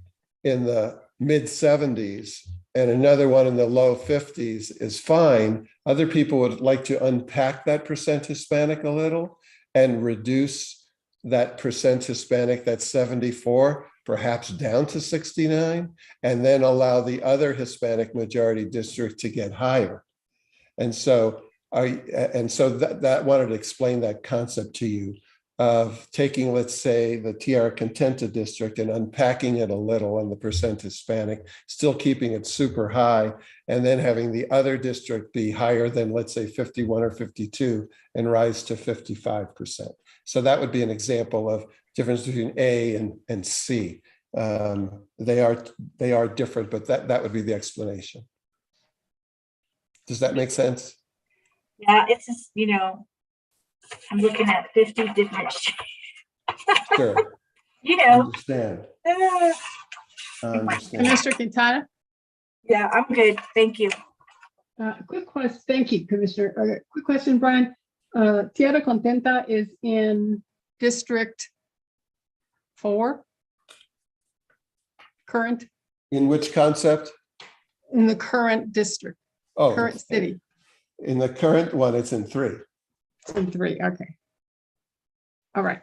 in the mid 70s and another one in the low 50s is fine. Other people would like to unpack that percent Hispanic a little and reduce that percent Hispanic, that's 74, perhaps down to 69, and then allow the other Hispanic majority district to get higher. And so that wanted to explain that concept to you of taking, let's say, the Tierra Contenta district and unpacking it a little on the percent Hispanic, still keeping it super high, and then having the other district be higher than, let's say, 51 or 52 and rise to 55%. So that would be an example of difference between A and C. They are different, but that would be the explanation. Does that make sense? Yeah, it's just, I'm looking at 50 different. Sure. Understand. Commissioner Quintana? Yeah, I'm good. Thank you. Quick question. Thank you, Commissioner. Quick question, Brian. Tierra Contenta is in District 4? Current? In which concept? In the current district, current city. In the current one, it's in 3. It's in 3, okay. All right.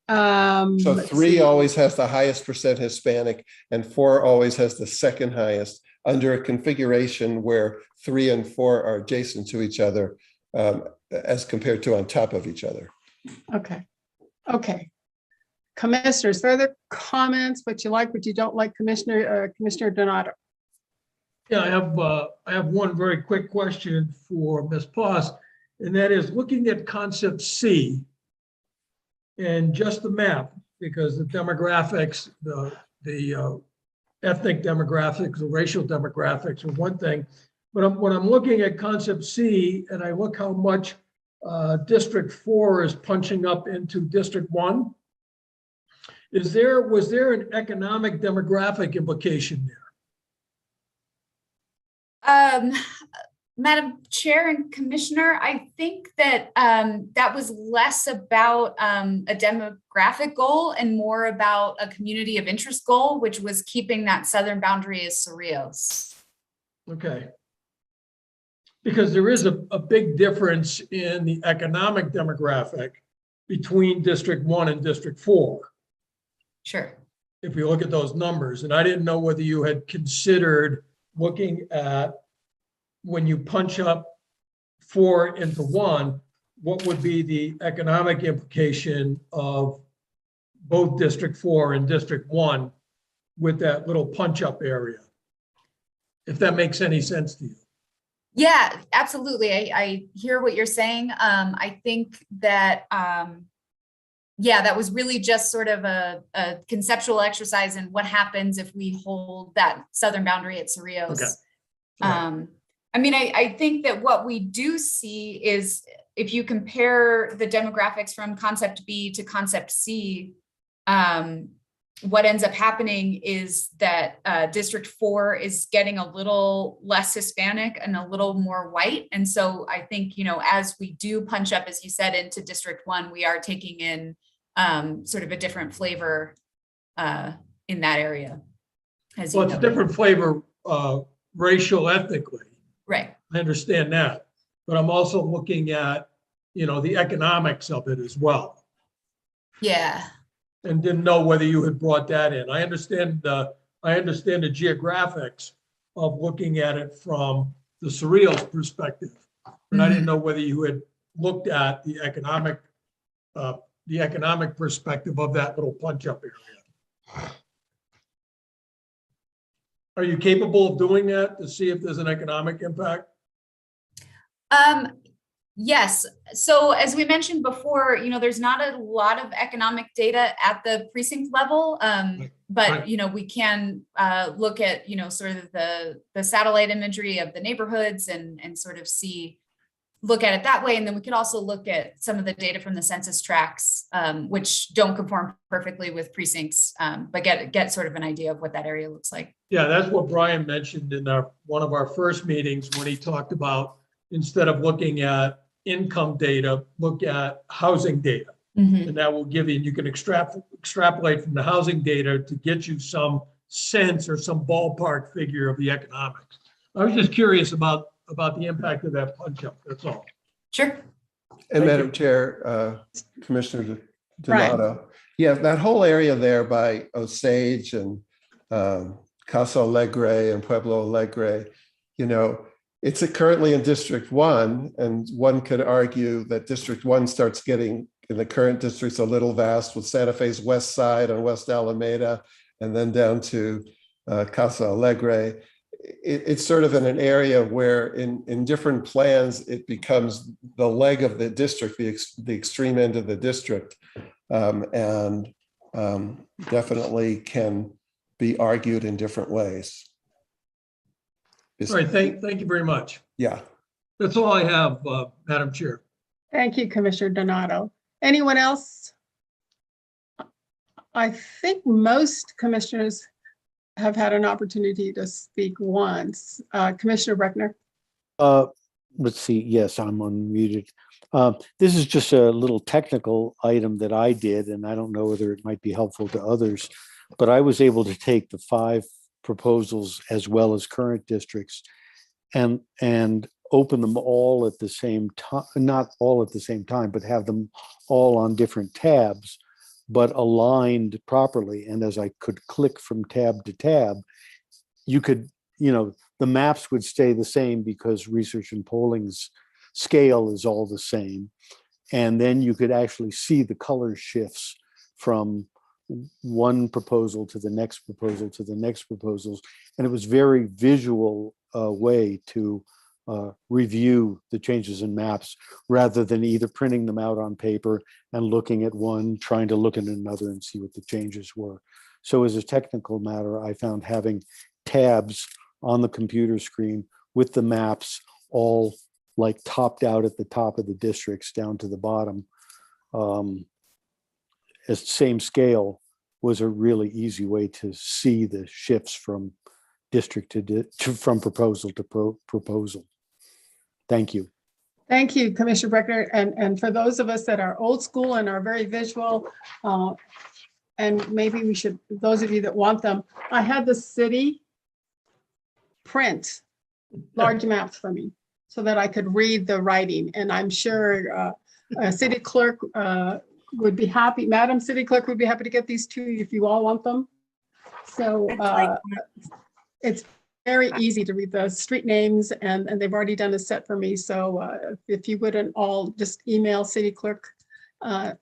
So 3 always has the highest percent Hispanic and 4 always has the second highest under a configuration where 3 and 4 are adjacent to each other as compared to on top of each other. Okay. Commissioners, further comments, what you like, what you don't like, Commissioner Donato? Yeah, I have one very quick question for Ms. Paz, and that is looking at concept C and just the map, because the demographics, the ethnic demographics, the racial demographics are one thing, but when I'm looking at concept C and I look how much District 4 is punching up into District 1, was there an economic demographic implication there? Madam Chair and Commissioner, I think that that was less about a demographic goal and more about a community of interest goal, which was keeping that southern boundary as Cerrillos. Okay. Because there is a big difference in the economic demographic between District 1 and District 4. Sure. If we look at those numbers, and I didn't know whether you had considered looking at when you punch up 4 into 1, what would be the economic implication of both District 4 and District 1 with that little punch up area? If that makes any sense to you. Yeah, absolutely. I hear what you're saying. I think that, yeah, that was really just sort of a conceptual exercise in what happens if we hold that southern boundary at Cerrillos. Okay. Right. I mean, I think that what we do see is if you compare the demographics from concept B to concept C, what ends up happening is that District 4 is getting a little less Hispanic and a little more white. And so I think, as we do punch up, as you said, into District 1, we are taking in sort of a different flavor in that area. As you Well, it's a noted. different flavor, racial, ethnically. Right. I understand that, but I'm also looking at, the economics of it as well. Yeah. And didn't know whether you had brought that in. I understand the geographics of looking at it from the Surreal's perspective. But I didn't know whether you had looked at the economic perspective of that little punch-up area. Are you capable of doing that to see if there's an economic impact? Yes. So as we mentioned before, there's not a lot of economic data at the precinct level, but Right. We can look at sort of the satellite imagery of the neighborhoods and sort of look at it that way. And then we could also look at some of the data from the census tracts, which don't conform perfectly with precincts, but get sort of an idea of what that area looks like. Yeah, that's what Brian mentioned in one of our first meetings when he talked about, instead of looking at income data, look at housing data. And that will give you can extrapolate from the housing data to get you some sense or some ballpark figure of the economics. I was just curious about the impact of that punch up, that's all. Sure. And Thank Madam you. Chair, Commissioner Brian. Donato, yeah, that whole area there by Osage and Casa Alegre and Pueblo Alegre, it's currently in District 1, and one could argue that District 1 starts getting, in the current districts, a little vast with Santa Fe's west side on West Alameda, and then down to Casa Alegre. It's sort of in an area where in different plans, it becomes the leg of the district, the extreme end of the district, and definitely can be argued in different ways. All right, thank you very much. Yeah. That's all I have, Madam Chair. Thank you, Commissioner Donato. Anyone else? I think most commissioners have had an opportunity to speak once. Commissioner Breckner. Let's see. Yes, I'm unmuted. This is just a little technical item that I did, and I don't know whether it might be helpful to others, but I was able to take the 5 proposals as well as current districts and open them all at the same time, not all at the same time, but have them all on different tabs, but aligned properly. And as I could click from tab to tab, you could, the maps would stay the same because research and polling's scale is all the same. And then you could actually see the color shifts from one proposal to the next proposal to the next proposals. And it was very visual way to review the changes in maps rather than either printing them out on paper and looking at one, trying to look at another and see what the changes were. So as a technical matter, I found having tabs on the computer screen with the maps all like topped out at the top of the districts down to the bottom, as same scale, was a really easy way to see the shifts from district from proposal to proposal. Thank you. Thank you, Commissioner Breckner. And for those of us that are old school and are very visual, and maybe we should, those of you that want them, I had the city print large maps for me so that I could read the writing. And I'm sure a city clerk would be happy, Madam City Clerk would be happy to get these to you if you all want them. So it's very easy to read the street names, and they've already done a set for me. So if you wouldn't all just email City Clerk and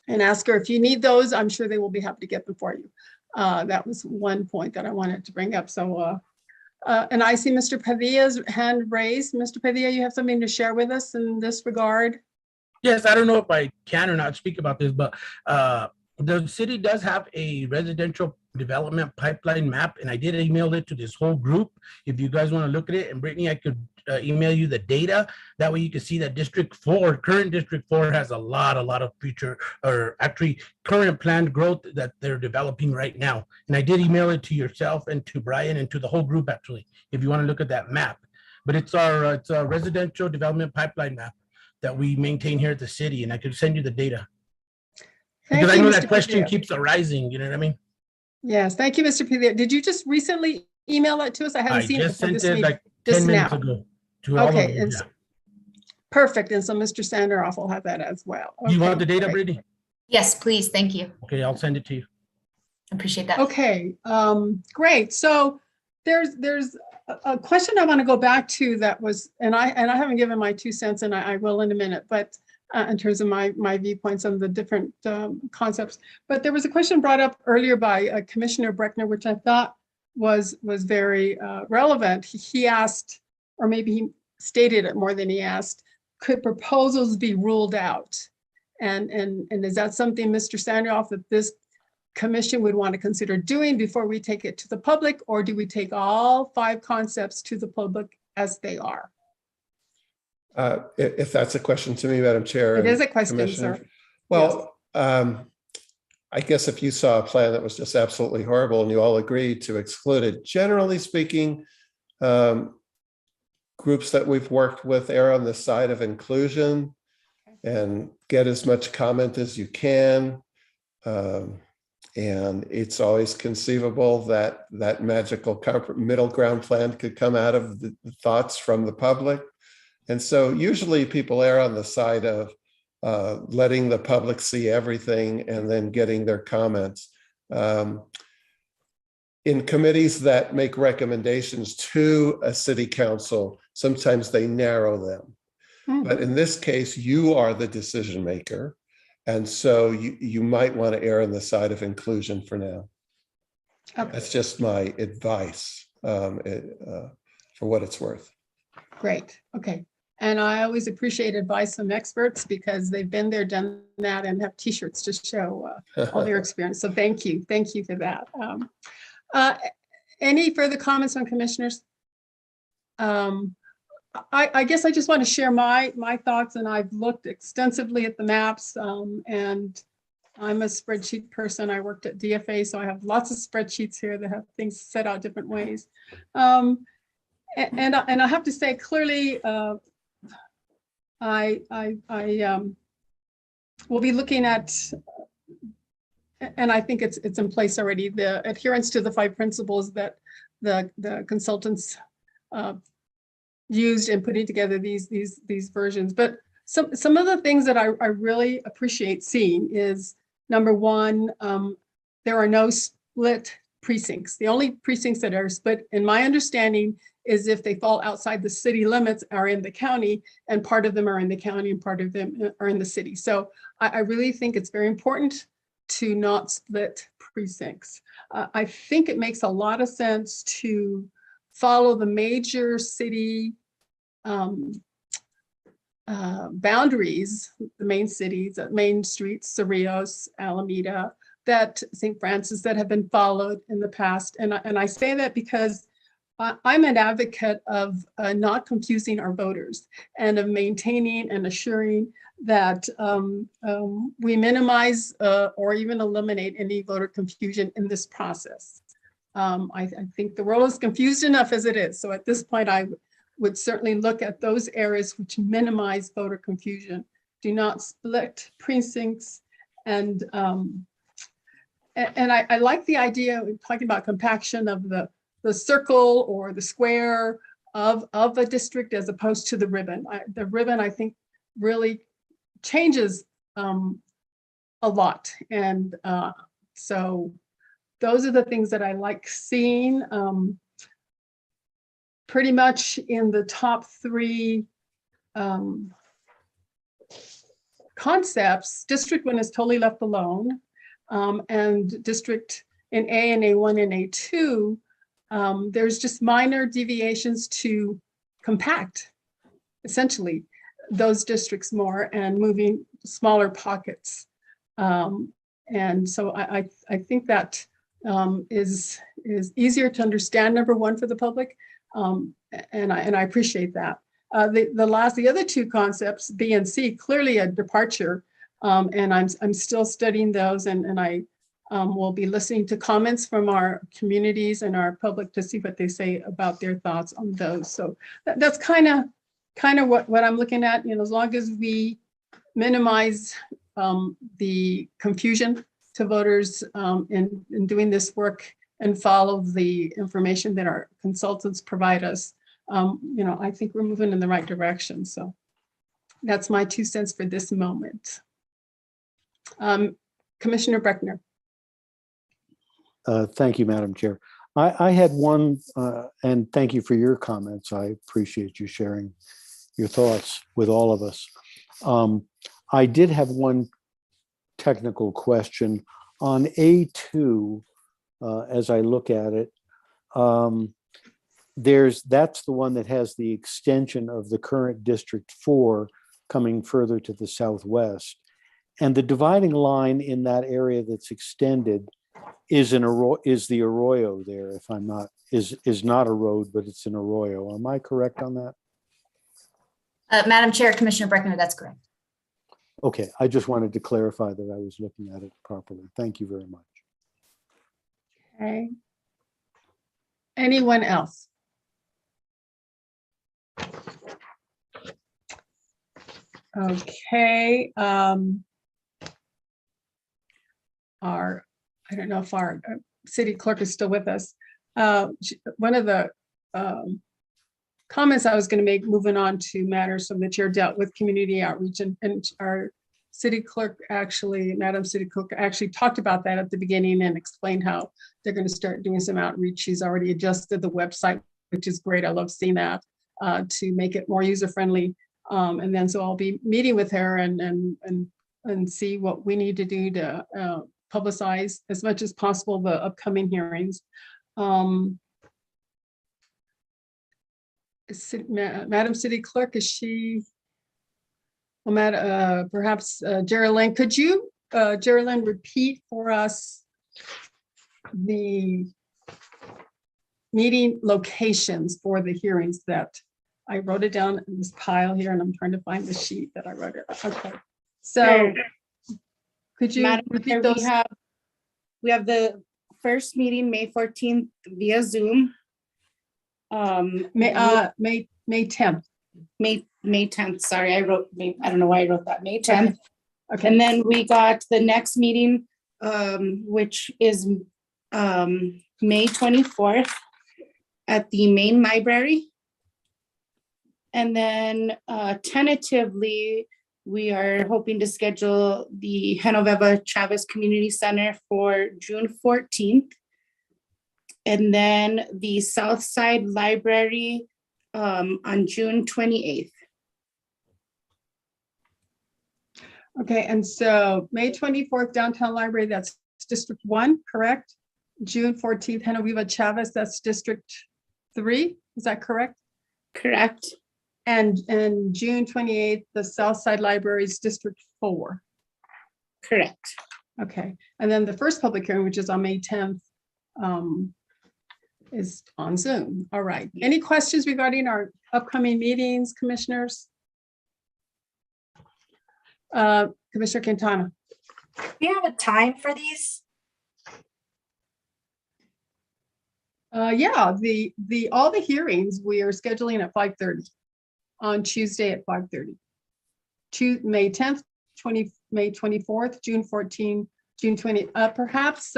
ask her if you need those, I'm sure they will be happy to get them for you. That was one point that I wanted to bring up. So, and I see Mr. Padilla's hand raised. Mr. Padilla, you have something to share with us in this regard? Yes, I don't know if I can or not speak about this, but the city does have a residential development pipeline map, and I did email it to this whole group. If you guys want to look at it, and Brittany, I could email you the data. That way you can see that current District 4 has a lot of future, or actually current planned growth that they're developing right now. And I did email it to yourself and to Brian and to the whole group, actually, if you want to look at that map. But it's a residential development pipeline map that we maintain here at the city, and I could send you the data. Thank Because I you, know Mr. that question Padilla. keeps arising, you know what I mean? Yes, thank you, Mr. Padilla. Did you just recently email that to us? I I haven't seen it just before sent this it meeting. like just 10 minutes now. ago to all of Okay, you. and Yeah. perfect. And so Mr. Sanderoff will have that as well. You want Okay, the data, great. Brittany? Yes, please. Thank you. Okay, I'll send it to you. Appreciate that. Okay, great. So there's a question I want to go back to that was, and I haven't given my 2 cents, and I will in a minute, but in terms of my viewpoints on the different concepts. But there was a question brought up earlier by Commissioner Breckner, which I thought was very relevant. He asked, or maybe he stated it more than he asked, could proposals be ruled out? And is that something, Mr. Sanderoff, that this commission would want to consider doing before we take it to the public, or do we take all 5 concepts to the public as they are? If that's a question to me, Madam Chair. It is and a question, Commissioner. sir. Well, I guess if you saw a plan that was just absolutely horrible and you all agreed to exclude it, generally speaking, groups that we've worked with err on the side of inclusion and get as much comment as you can. And it's always conceivable that that magical middle ground plan could come out of the thoughts from the public. And so usually people err on the side of letting the public see everything and then getting their comments. In committees that make recommendations to a city council, sometimes they narrow them. But in this case, you are the decision maker. And so you might want to err on the side of inclusion for now. Okay. That's just my advice for what it's worth. Great. Okay. And I always appreciate advice from experts because they've been there, done that, and have T-shirts to show all their experience. So thank you. Thank you for that. Any further comments on commissioners? I guess I just want to share my thoughts, and I've looked extensively at the maps, and I'm a spreadsheet person. I worked at DFA, so I have lots of spreadsheets here that have things set out different ways. And I have to say clearly, I will be looking at, and I think it's in place already, the adherence to the 5 principles that the consultants used in putting together these versions. But some of the things that I really appreciate seeing is, number one, there are no split precincts. The only precincts that are split, in my understanding, is if they fall outside the city limits, are in the county, and part of them are in the county and part of them are in the city. So I really think it's very important to not split precincts. I think it makes a lot of sense to follow the major city boundaries, the main cities, main streets, Cerrillos, Alameda, that St. Francis, that have been followed in the past. And I say that because I'm an advocate of not confusing our voters and of maintaining and assuring that we minimize or even eliminate any voter confusion in this process. I think the world is confused enough as it is. So at this point, I would certainly look at those areas which minimize voter confusion. Do not split precincts. And I like the idea of talking about compaction of the circle or the square of a district as opposed to the ribbon. The ribbon, I think, really changes a lot. And so those are the things that I like seeing. Pretty much in the top 3 concepts, District 1 is totally left alone. And District in A and A1 and A2, there's just minor deviations to compact, essentially, those districts more and moving smaller pockets. And so I think that is easier to understand, number one, for the public. And I appreciate that. The other two concepts, B and C, clearly a departure. And I'm still studying those, and I will be listening to comments from our communities and our public to see what they say about their thoughts on those. So that's kind of what I'm looking at, as long as we minimize the confusion to voters in doing this work and follow the information that our consultants provide us. I think we're moving in the right direction. So that's my 2 cents for this moment. Commissioner Breckner. Thank you, Madam Chair. I had one, and thank you for your comments. I appreciate you sharing your thoughts with all of us. I did have one technical question on A2. As I look at it, that's the one that has the extension of the current District 4 coming further to the southwest. And the dividing line in that area that's extended is the arroyo there, if I'm not, is not a road, but it's an arroyo. Am I correct on that? Madam Chair, Commissioner Breckner, that's correct. Okay, I just wanted to clarify that I was looking at it properly. Thank you very much. Okay. Anyone else? Okay. I don't know if our city clerk is still with us. One of the comments I was going to make, moving on to matters from the chair, dealt with community outreach, and our city clerk actually, Madam City Clerk actually talked about that at the beginning and explained how they're going to start doing some outreach. She's already adjusted the website, which is great. I love seeing that, to make it more user-friendly. And then so I'll be meeting with her and see what we need to do to publicize as much as possible the upcoming hearings. Madam City Clerk, is she? Well, perhaps Geraldine, could you, Geraldine, repeat for us the meeting locations for the hearings that I wrote it down in this pile here, and I'm trying to find the sheet that I wrote it. Okay, so could you Madam repeat Chair, those? we have the first meeting, May 14th via Zoom. May 10th. May 10th, sorry, I wrote May, I don't know why I wrote that, May 10th. Okay. And then we got the next meeting, which is May 24th at the main library. And then tentatively, we are hoping to schedule the Genoveva Chavez Community Center for June 14th. And then the Southside Library on June 28th. Okay, and so May 24th, Downtown Library, that's District 1, correct? June 14th, Genoveva Chavez, that's District 3, is that correct? Correct. And June 28th, the Southside Library is District 4. Correct. Okay, and then the first public hearing, which is on May 10th, is on Zoom. All right. Any questions regarding our upcoming meetings, commissioners? Commissioner Quintana. Do we have a time for these? Yeah, all the hearings we are scheduling at 5:30 on Tuesday at 5:30. May 10th, May 24th, June 14th, June 20. Perhaps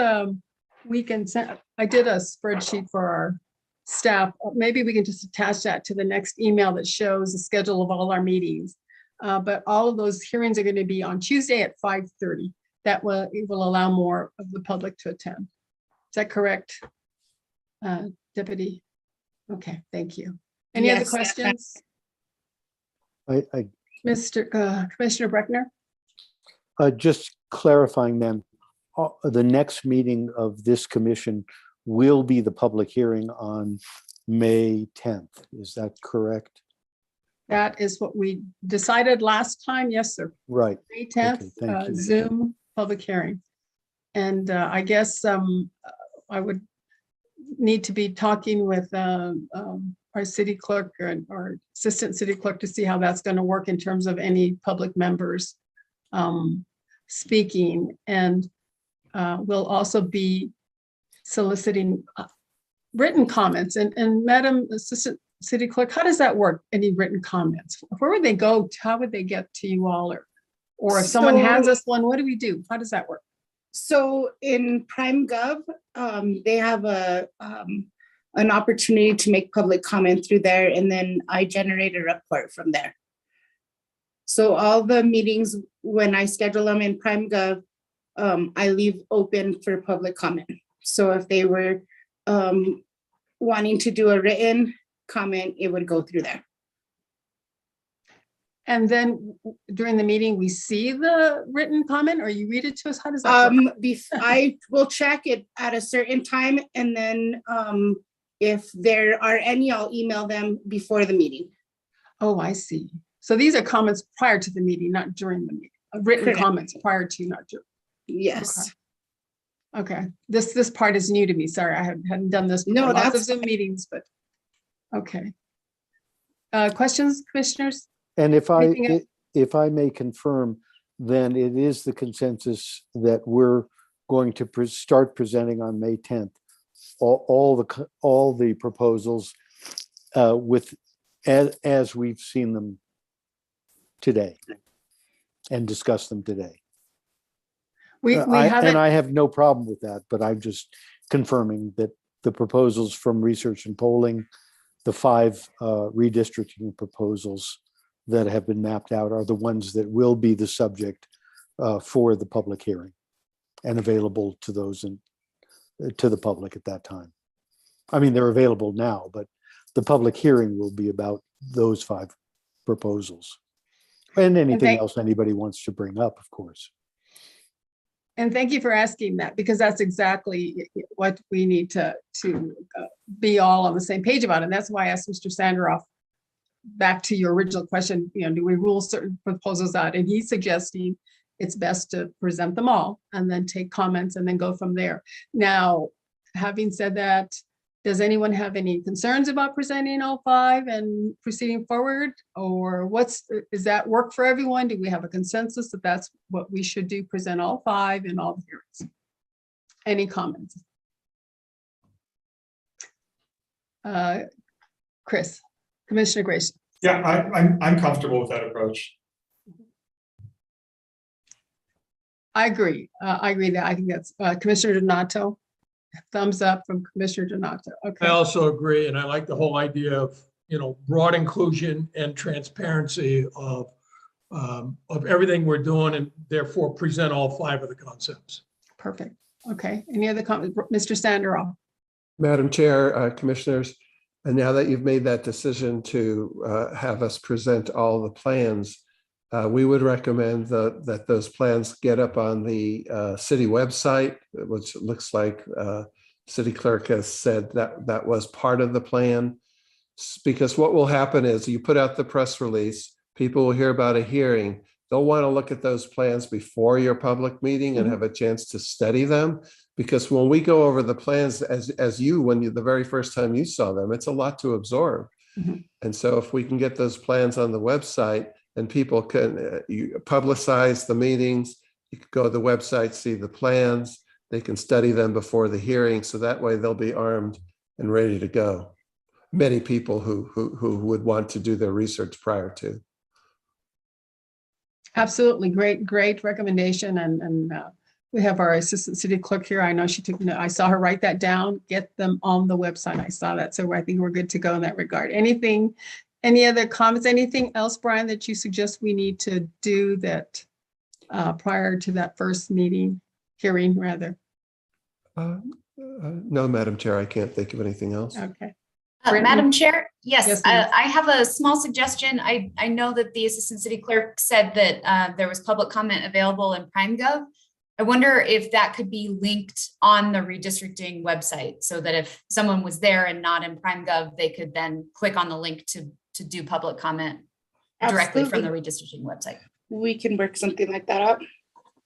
we can send. I did a spreadsheet for our staff. Maybe we can just attach that to the next email that shows the schedule of all our meetings. But all of those hearings are going to be on Tuesday at 5:30. That will allow more of the public to attend. Is that correct, Deputy? Okay, thank you. Any other Yes. questions? I Commissioner Breckner? just clarifying then, the next meeting of this commission will be the public hearing on May 10th. Is that correct? That is what we decided last time. Yes, sir. Right. May 10th, Okay, thank you. Zoom public hearing. And I guess I would need to be talking with our city clerk and our assistant city clerk to see how that's going to work in terms of any public members speaking. And we'll also be soliciting written comments. And Madam Assistant City Clerk, how does that work? Any written comments? Where would they go? How would they get to you all? Or if someone hands us one, what do we do? How does that work? So in PrimeGov, they have an opportunity to make public comment through there, and then I generate a report from there. So all the meetings, when I schedule them in PrimeGov, I leave open for public comment. So if they were wanting to do a written comment, it would go through there. And then during the meeting, we see the written comment, or you read it to us? How does that work? I will check it at a certain time, and then if there are any, I'll email them before the meeting. Oh, I see. So these are comments prior to the meeting, not during the meeting. Written Correct. comments prior to, not during. Yes. Okay, this part is new to me. Sorry, I hadn't done this before. No, Lots of that's Zoom meetings, but okay. Questions, commissioners? And Anything else? if I may confirm, then it is the consensus that we're going to start presenting on May 10th, all the proposals with as we've seen them today and discussed them today. We haven't. And I have no problem with that, but I'm just confirming that the proposals from research and polling, the 5 redistricting proposals that have been mapped out are the ones that will be the subject for the public hearing and available to those and to the public at that time. I mean, they're available now, but the public hearing will be about those 5 proposals and anything else anybody wants to bring up, of course. And thank you for asking that, because that's exactly what we need to be all on the same page about. And that's why I asked Mr. Sanderoff, back to your original question, do we rule certain proposals out? And he's suggesting it's best to present them all and then take comments and then go from there. Now, having said that, does anyone have any concerns about presenting all 5 and proceeding forward? Or is that work for everyone? Do we have a consensus that that's what we should do, present all 5 in all the hearings? Any comments? Chris, Commissioner Grayson. Yeah, I'm comfortable with that approach. I agree. I think that's Commissioner Donato. Thumbs up from Commissioner Donato. Okay. I also agree, and I like the whole idea of, broad inclusion and transparency of everything we're doing, and therefore present all 5 of the concepts. Perfect. Okay. Any other comments? Mr. Sanderoff. Madam Chair, Commissioners, and now that you've made that decision to have us present all the plans, we would recommend that those plans get up on the city website, which looks like City Clerk has said that was part of the plan. Because what will happen is you put out the press release, people will hear about a hearing. They'll want to look at those plans before your public meeting and have a chance to study them. Because when we go over the plans, the very first time you saw them, it's a lot to absorb. And so if we can get those plans on the website, and people can publicize the meetings, you can go to the website, see the plans, they can study them before the hearing, so that way they'll be armed and ready to go. Many people who would want to do their research prior to. Absolutely. Great recommendation. And we have our Assistant City Clerk here. I know she took note. I saw her write that down, get them on the website. I saw that. So I think we're good to go in that regard. Any other comments? Anything else, Brian, that you suggest we need to do that prior to that first hearing rather? No, Madam Chair, I can't think of anything else. Okay. Madam Chair, yes, Yes, ma'am. I have a small suggestion. I know that the Assistant City Clerk said that there was public comment available in PrimeGov. I wonder if that could be linked on the redistricting website so that if someone was there and not in PrimeGov, they could then click on the link to do public comment directly from the redistricting website. We can work something like that out.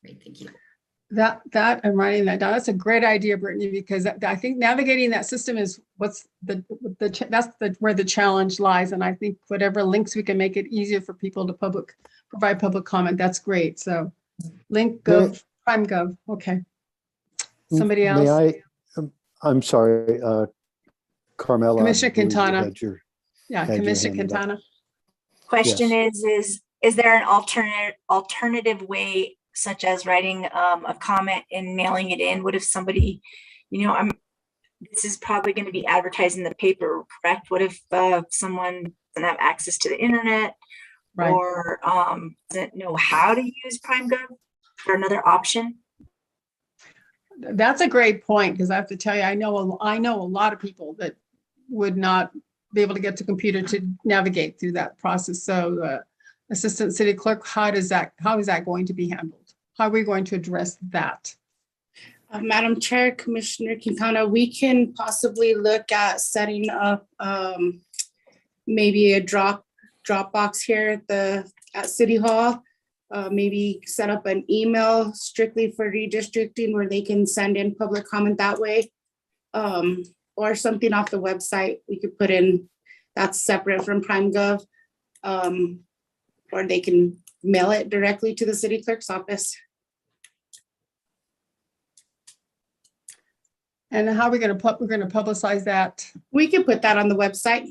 Great, thank you. That I'm writing that down. That's a great idea, Brittany, because I think navigating that system is what's where the challenge lies. And I think whatever links we can make it easier for people to provide public comment, that's great. So link gov, prime gov. Okay. Somebody May else? I, I'm sorry, Carmela. I Commissioner believe you Quintana. had your- Yeah, had your Commissioner hand up. Quintana. Question is there an alternative way, such as writing a comment and mailing it in? What if somebody, this is probably going to be advertised in the paper, correct? What if someone doesn't have access to the internet, Right. or doesn't know how to use PrimeGov, or another option? That's a great point, because I have to tell you, I know a lot of people that would not be able to get to computer to navigate through that process. So Assistant City Clerk, how is that going to be handled? How are we going to address that? Madam Chair, Commissioner Quintana, we can possibly look at setting up maybe a Dropbox here at City Hall. Maybe set up an email strictly for redistricting where they can send in public comment that way. Or something off the website we could put in that's separate from PrimeGov. Or they can mail it directly to the city clerk's office. And how are we going to publicize that? We can put that on the website.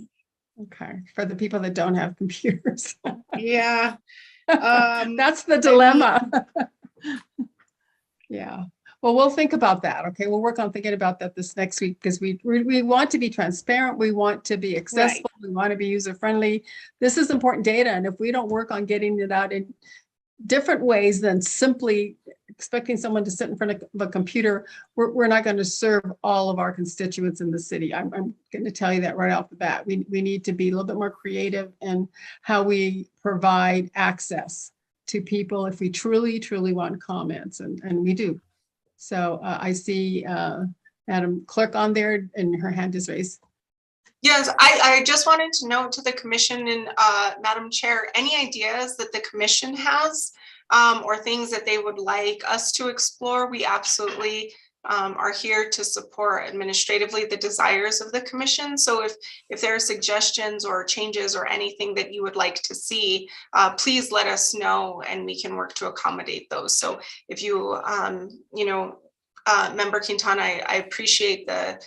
Okay, for the people that don't have computers. Yeah. That's the dilemma. Yeah. Well, we'll think about that. Okay, we'll work on thinking about that this next week, because we want to be transparent. We want to be accessible. Right. We want to be user friendly. This is important data, and if we don't work on getting it out in different ways than simply expecting someone to sit in front of a computer, we're not going to serve all of our constituents in the city. I'm going to tell you that right off the bat. We need to be a little bit more creative in how we provide access to people if we truly want comments, and we do. So I see Madam Clerk on there, and her hand is raised. Yes, I just wanted to note to the commission and Madam Chair, any ideas that the commission has or things that they would like us to explore, we absolutely are here to support administratively the desires of the commission. So if there are suggestions or changes or anything that you would like to see, please let us know and we can work to accommodate those. So if you, Member Quintana, I appreciate the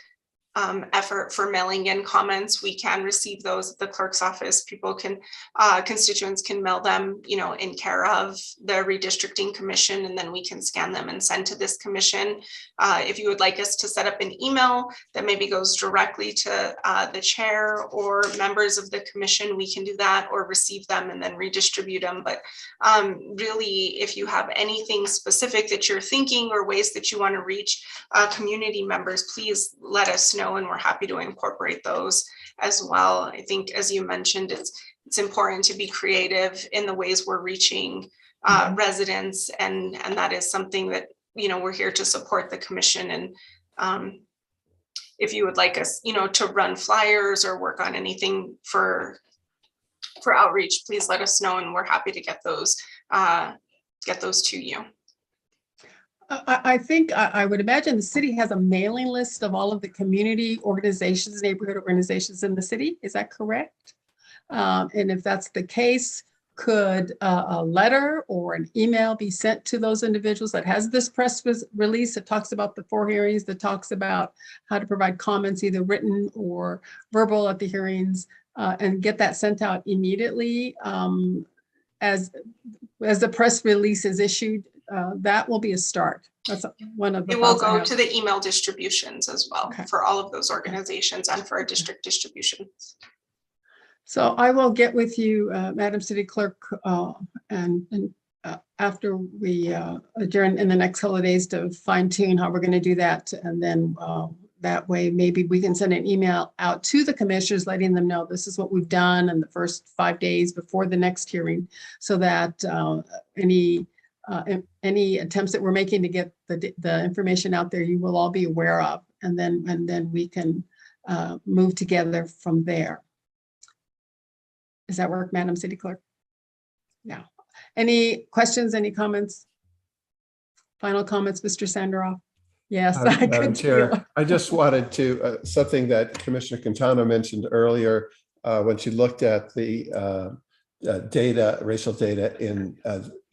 effort for mailing in comments. We can receive those at the clerk's office. People can, constituents can mail them, in care of the redistricting commission, and then we can scan them and send to this commission. If you would like us to set up an email that maybe goes directly to the chair or members of the commission, we can do that, or receive them and then redistribute them. But really, if you have anything specific that you're thinking or ways that you want to reach community members, please let us know, and we're happy to incorporate those as well. I think, as you mentioned, it's important to be creative in the ways we're reaching residents, and that is something that we're here to support the commission. And if you would like us to run flyers or work on anything for outreach, please let us know, and we're happy to get those to you. I think I would imagine the city has a mailing list of all of the community organizations, neighborhood organizations in the city. Is that correct? And if that's the case, could a letter or an email be sent to those individuals that has this press release that talks about the 4 hearings, that talks about how to provide comments, either written or verbal at the hearings, and get that sent out immediately as the press release is issued? That will be a start. That's one of the. It will go to the email distributions as well, okay, for all of those organizations and for our district distributions. So I will get with you, Madam City Clerk, and after we adjourn in the next couple of days to fine tune how we're going to do that. And then that way, maybe we can send an email out to the commissioners, letting them know this is what we've done in the first 5 days before the next hearing, so that any attempts that we're making to get the information out there, you will all be aware of, and then we can move together from there. Does that work, Madam City Clerk? Yeah. Any questions, any comments? Final comments, Mr. Sanderoff? Yes. I Madam could Chair, feel- I just wanted to, something that Commissioner Quintana mentioned earlier, when she looked at the data, racial data in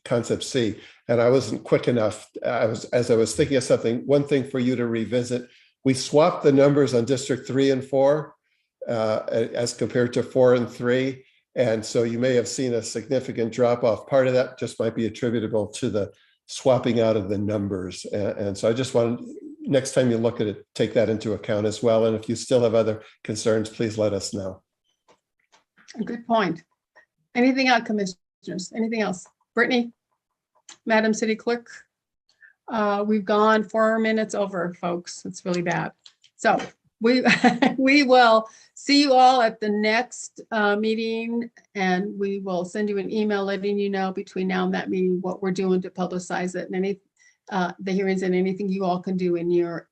concept C, and I wasn't quick enough. As I was thinking of something, one thing for you to revisit, we swapped the numbers on District 3 and 4 as compared to 4 and 3. And so you may have seen a significant drop off. Part of that just might be attributable to the swapping out of the numbers. And so I just wanted, next time you look at it, take that into account as well. And if you still have other concerns, please let us know. A good point. Anything else, commissioners? Anything else? Brittany? Madam City Clerk? We've gone 4 minutes over, folks. It's really bad. So we will see you all at the next meeting, and we will send you an email letting you know between now and that meeting what we're doing to publicize it and any the hearings and anything you all can do in your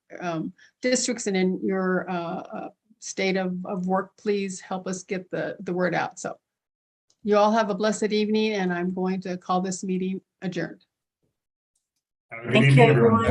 districts and in your state of work. Please help us get the word out. So you all have a blessed evening, and I'm going to call this meeting adjourned. Have a good Thank evening, you, everyone. everyone.